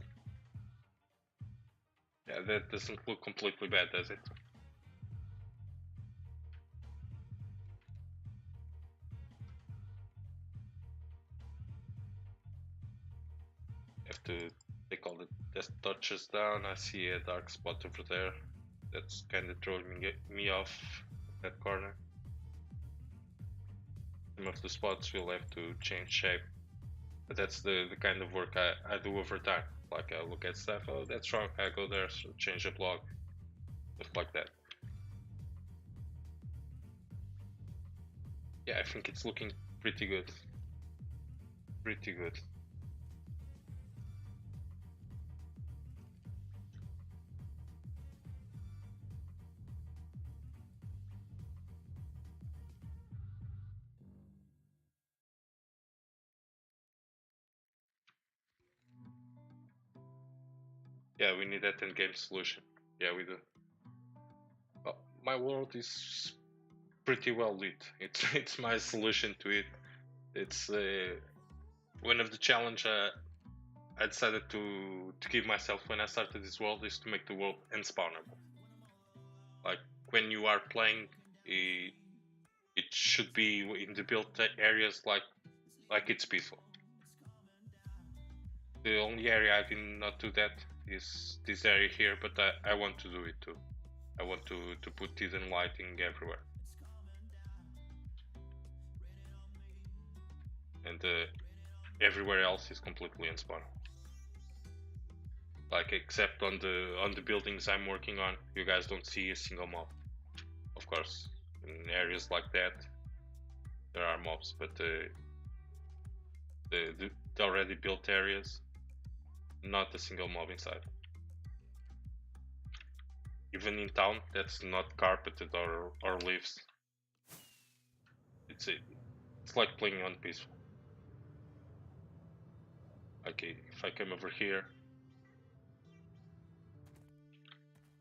Yeah, that doesn't look completely bad, does it? Have to take all the test touches down. I see a dark spot over there. That's kind of throwing me off that corner. Some of the spots will have to change shape. But that's the kind of work I do over time. Like I look at stuff, oh that's wrong, I go there, so change the block. Stuff like that. Yeah, I think it's looking pretty good. Pretty good. Yeah, we need that end-game solution. Yeah, we do. Well, my world is pretty well lit. It's my solution to it. It's one of the challenge I decided to give myself when I started this world is to make the world unspawnable. Like when you are playing, it should be in the built areas like it's peaceful. The only area I did not do that is this area here, but I want to do it too. I want to put hidden lighting everywhere. And everywhere else is completely unspawnable. Like except on the buildings I'm working on, you guys don't see a single mob. Of course, in areas like that, there are mobs, but the already built areas, not a single mob inside. Even in town, that's not carpeted or leaves. It's like playing on peaceful. Okay, if I come over here,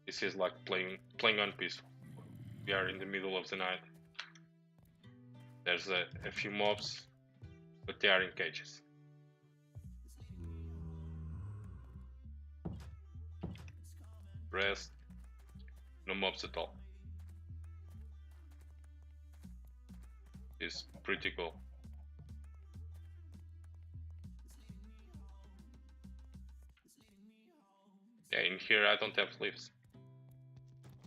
this is like playing on peaceful. We are in the middle of the night. There's a few mobs, but they are in cages. Rest, no mobs at all. It's pretty cool. Yeah, in here I don't have leaves.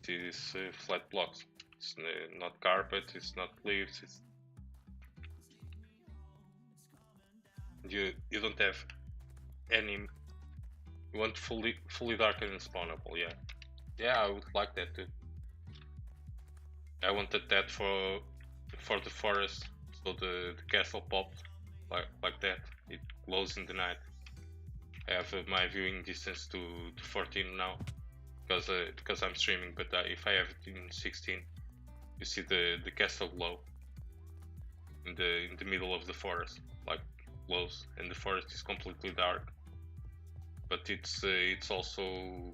It is flat blocks. It's not carpet, it's not leaves, it's... You don't have any... You want fully dark and spawnable, yeah. Yeah, I would like that too. I wanted that for the forest, so the castle popped like that. It glows in the night. I have my viewing distance to 14 now, because I'm streaming. But if I have it in 16, you see the castle glow in the middle of the forest, like glows, and the forest is completely dark. But it's also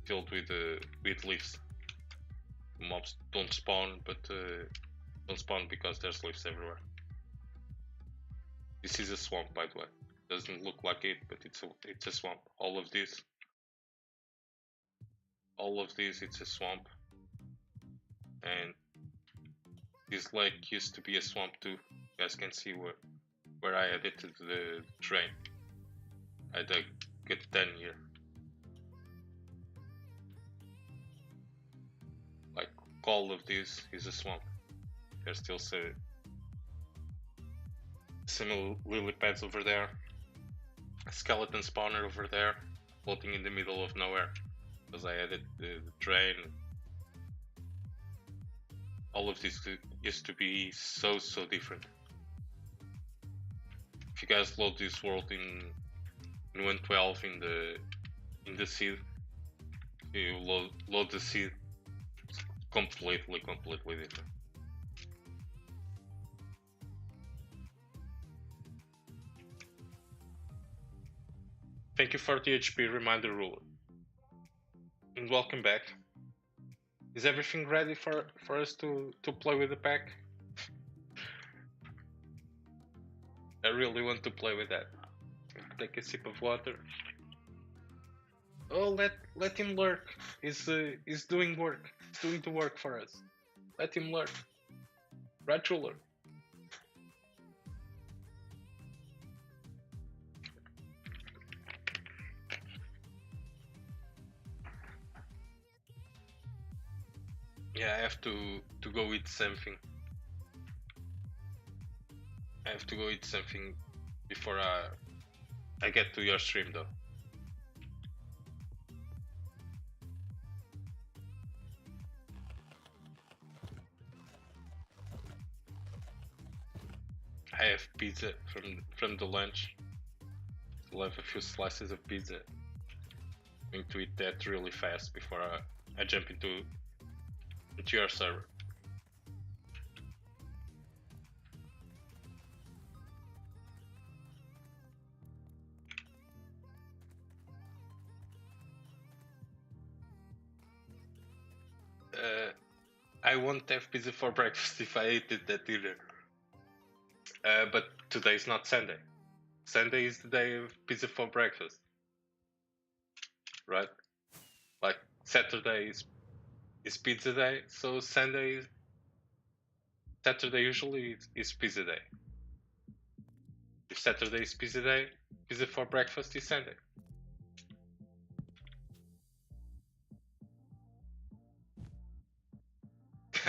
filled with leaves. Mobs don't spawn, but don't spawn because there's leaves everywhere. This is a swamp, by the way. Doesn't look like it, but it's a swamp. All of this, it's a swamp. And this lake used to be a swamp too. You guys can see where I edited the terrain. I dug it done here. Like all of this is a swamp. There's still some lily pads over there. A skeleton spawner over there, floating in the middle of nowhere. Because I added the terrain. All of this used to be so different. If you guys load this world in 1.12 in the seed, you load the seed, it's completely different. Thank you for the HP reminder ruler. And welcome back. Is everything ready for us to play with the pack? I really want to play with that. Take a sip of water. Oh, let him lurk. He's doing work. He's doing the work for us. Let him lurk. Right, ruler. Yeah, I have to go eat something. I have to go eat something before I get to your stream though. I have pizza from the lunch. I'll have a few slices of pizza. I'm going to eat that really fast before I jump into your server. I won't have pizza for breakfast if I ate it at dinner. But today is not Sunday. Sunday is the day of pizza for breakfast, right? Like Saturday is pizza day, so Saturday usually is pizza day. If Saturday is pizza day, pizza for breakfast is Sunday.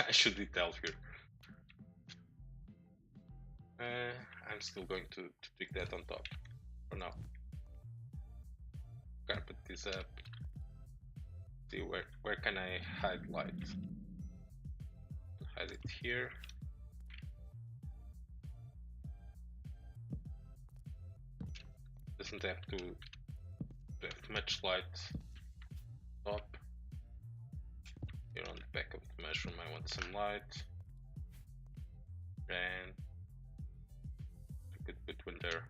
I should eat here. I'm still going to pick that on top for now. Gotta put this up. See where can I hide light? Hide it here. Doesn't have to have much light. Top. Here on the back of the mushroom I want some light. And I could put one there.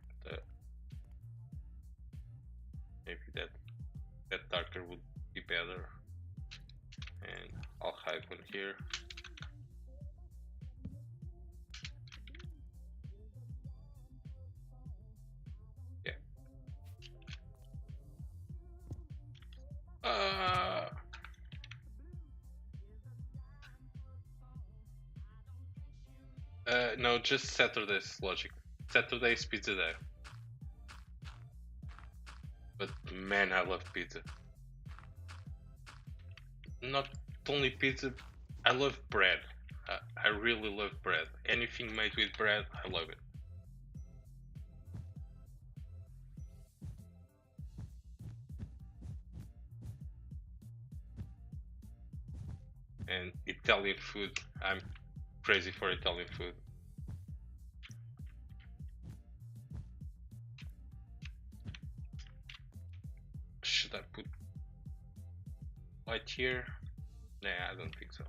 Maybe that darker would be better. And I'll hide one here. Yeah. No, just Saturday's logic. Saturday's pizza day. But man, I love pizza. Not only pizza, I love bread. I really love bread. Anything made with bread, I love it. And Italian food, I'm crazy for Italian food. Should I put light here? Nah, I don't think so.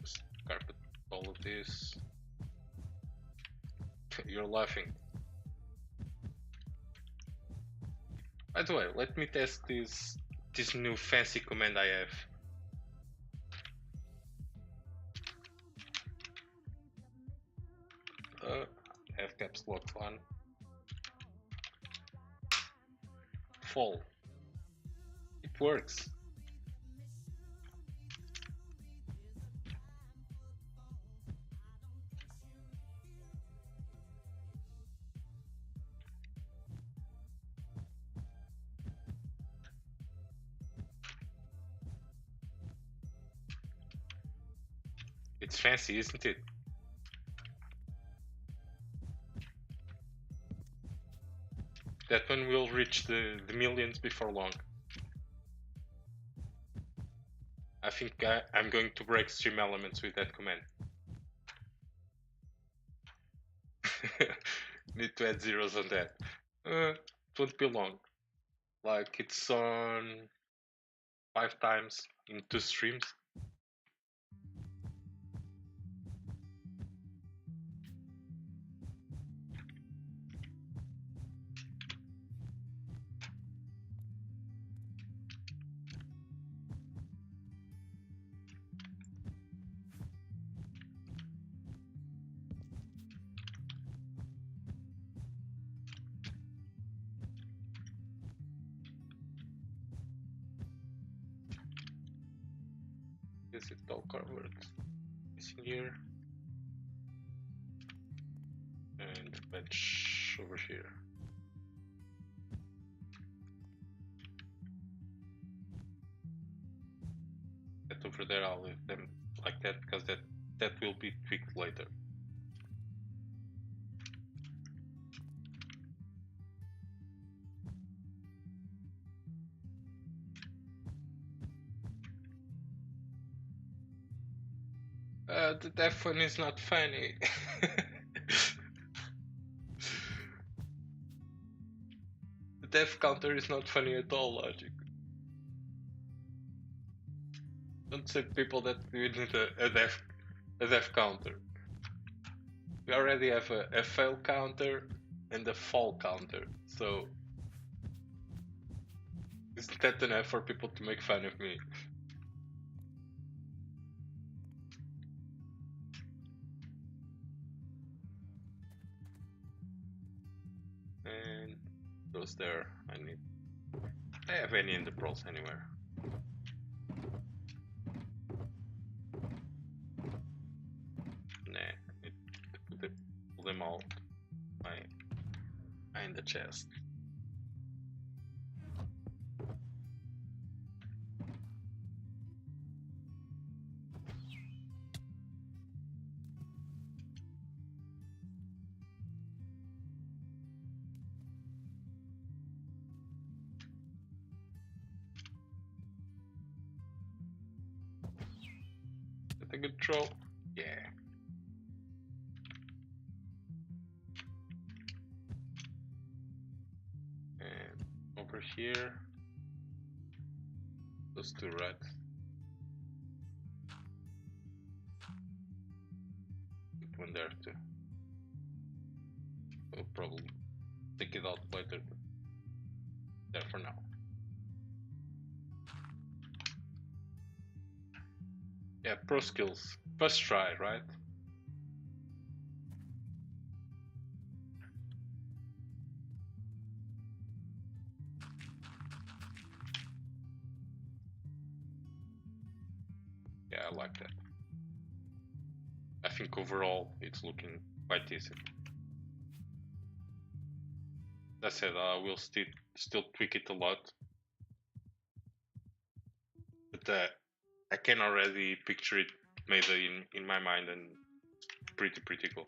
Just carpet all of this. You're laughing. By the way, let me test this new fancy command I have. Have caps lock on. Fall. It works. It's fancy, isn't it? That one will reach the millions before long. I think I'm going to break stream elements with that command. Need to add zeros on that. It won't be long. Like it's on 5 times in 2 streams. is it all covered? It's in here. And the bench over here. That over there, I'll leave them like that because that will be tweaked later. The deaf one is not funny. The death counter is not funny at all, Logic. Don't say people that we need a death counter. We already have a fail counter and a fall counter, so isn't that enough for people to make fun of me? And those there, I have any in the pros anywhere. Nah, I need to pull them all in the chest. A good throw? Yeah. And over here, those two, right? Put one there too. We'll probably take it out later, but there for now. Yeah, pro skills. First try, right? Yeah, I like that. I think overall it's looking quite decent. That said, I will still tweak it a lot. But I can already picture it made in my mind, and pretty cool.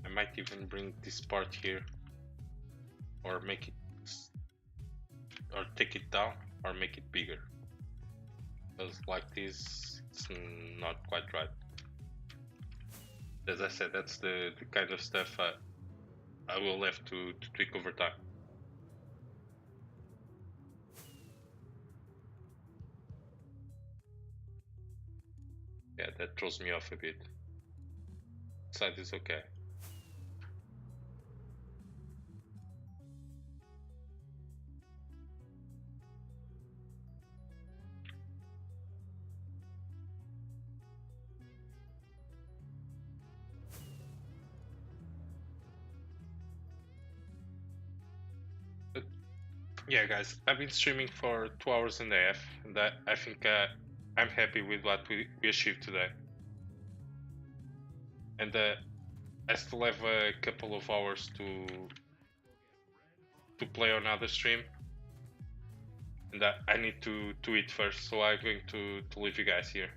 I might even bring this part here, or make it, or take it down, or make it bigger. Because like this, it's not quite right. As I said, that's the kind of stuff I will have to tweak over time. Yeah, that throws me off a bit. Side is okay. Yeah, guys, I've been streaming for 2 hours and a half, and I think I'm happy with what we achieved today. And I still have a couple of hours to play on other stream, and I need to eat first, so I'm going to leave you guys here.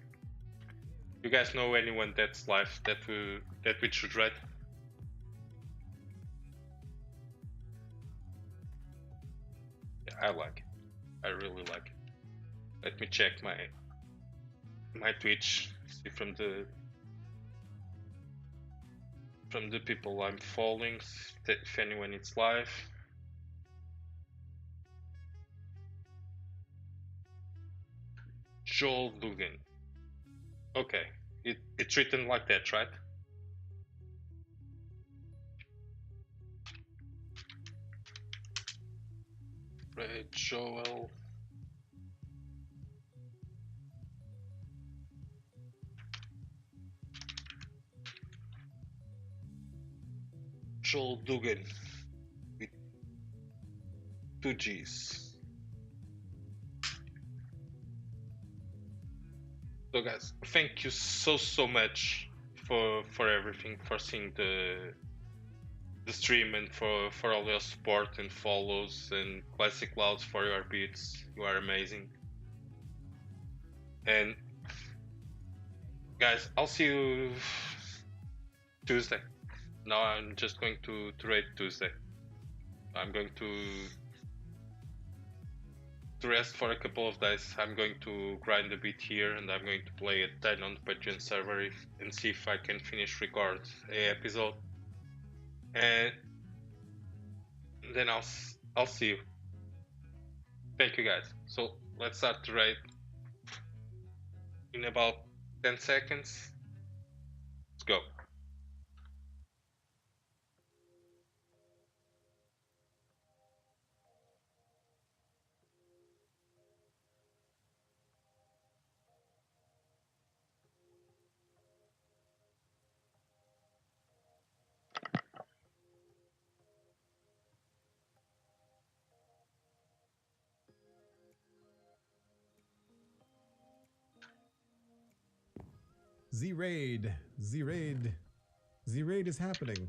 You guys know anyone that's live that we should read? I like it. I really like it. Let me check my Twitch, see from the people I'm following, if anyone is live. Joel Dugan. Okay, it's written like that, right? Red Joel. Joel Dugan with 2 G's. So guys, thank you so much for everything, for seeing the stream, and for all your support and follows, and Classic Clouds for your beats. You are amazing. And guys, I'll see you Tuesday. Now I'm just going to raid Tuesday. I'm going to rest for a couple of days. I'm going to grind a bit here, and I'm going to play at 10 on the Patreon server and see if I can finish record a episode. And then I'll see you. Thank you guys. So let's start the raid in about 10 seconds. Let's go. Z-Raid is happening.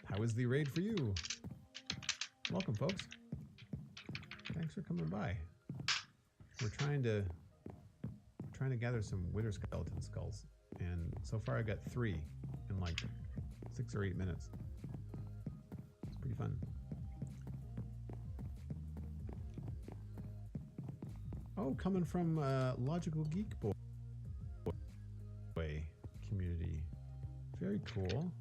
How is the raid for you? Welcome, folks. Thanks for coming by. We're trying to gather some Wither skeleton skulls, and so far I got 3 in like 6 or 8 minutes. It's pretty fun. Oh, coming from Logical Geek Boy community. Very cool.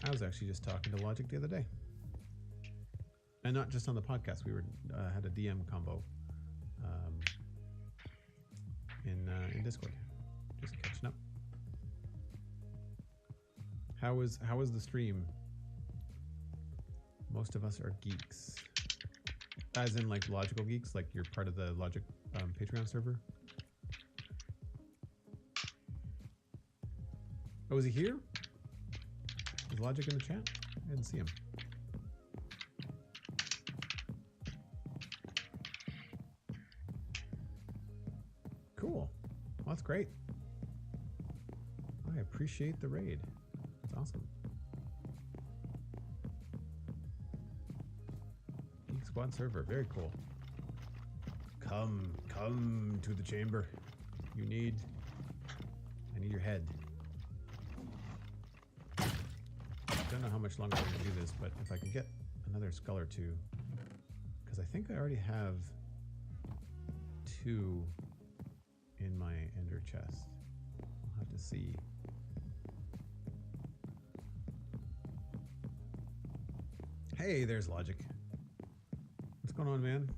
I was actually just talking to Logic the other day, and not just on the podcast. We were had a DM combo in Discord, just catching up. How was the stream? Most of us are geeks, as in like logical geeks, like you're part of the Logic Patreon server. Oh, is he here? Is Logic in the chat? I didn't see him. Cool. Well, that's great. I appreciate the raid. That's awesome. Geek Squad server. Very cool. Come to the chamber. I need your head. I don't know how much longer I'm going to do this, but if I can get another skull or 2, because I think I already have 2 in my ender chest. I'll have to see. Hey, there's Logic. What's going on, man?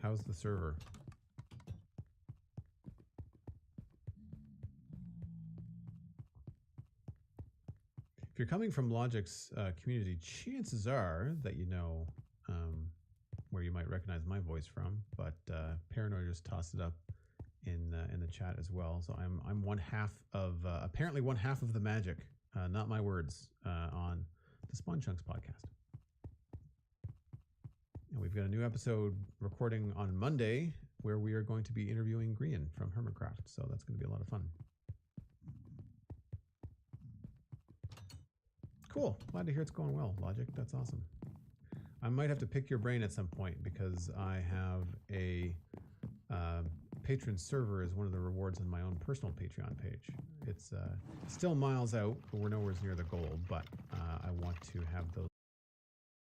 How's the server? If you're coming from Logic's community, chances are that you know where you might recognize my voice from. But Paranoid just tossed it up in the chat as well. So I'm one half of apparently one half of the magic, not my words, on the Spawn Chunks podcast. And we've got a new episode recording on Monday where we are going to be interviewing Grian from Hermitcraft. So that's going to be a lot of fun. Cool. Glad to hear it's going well, Logic. That's awesome. I might have to pick your brain at some point because I have a patron server as one of the rewards on my own personal Patreon page. It's still miles out, but we're nowhere near the goal. But I want to have those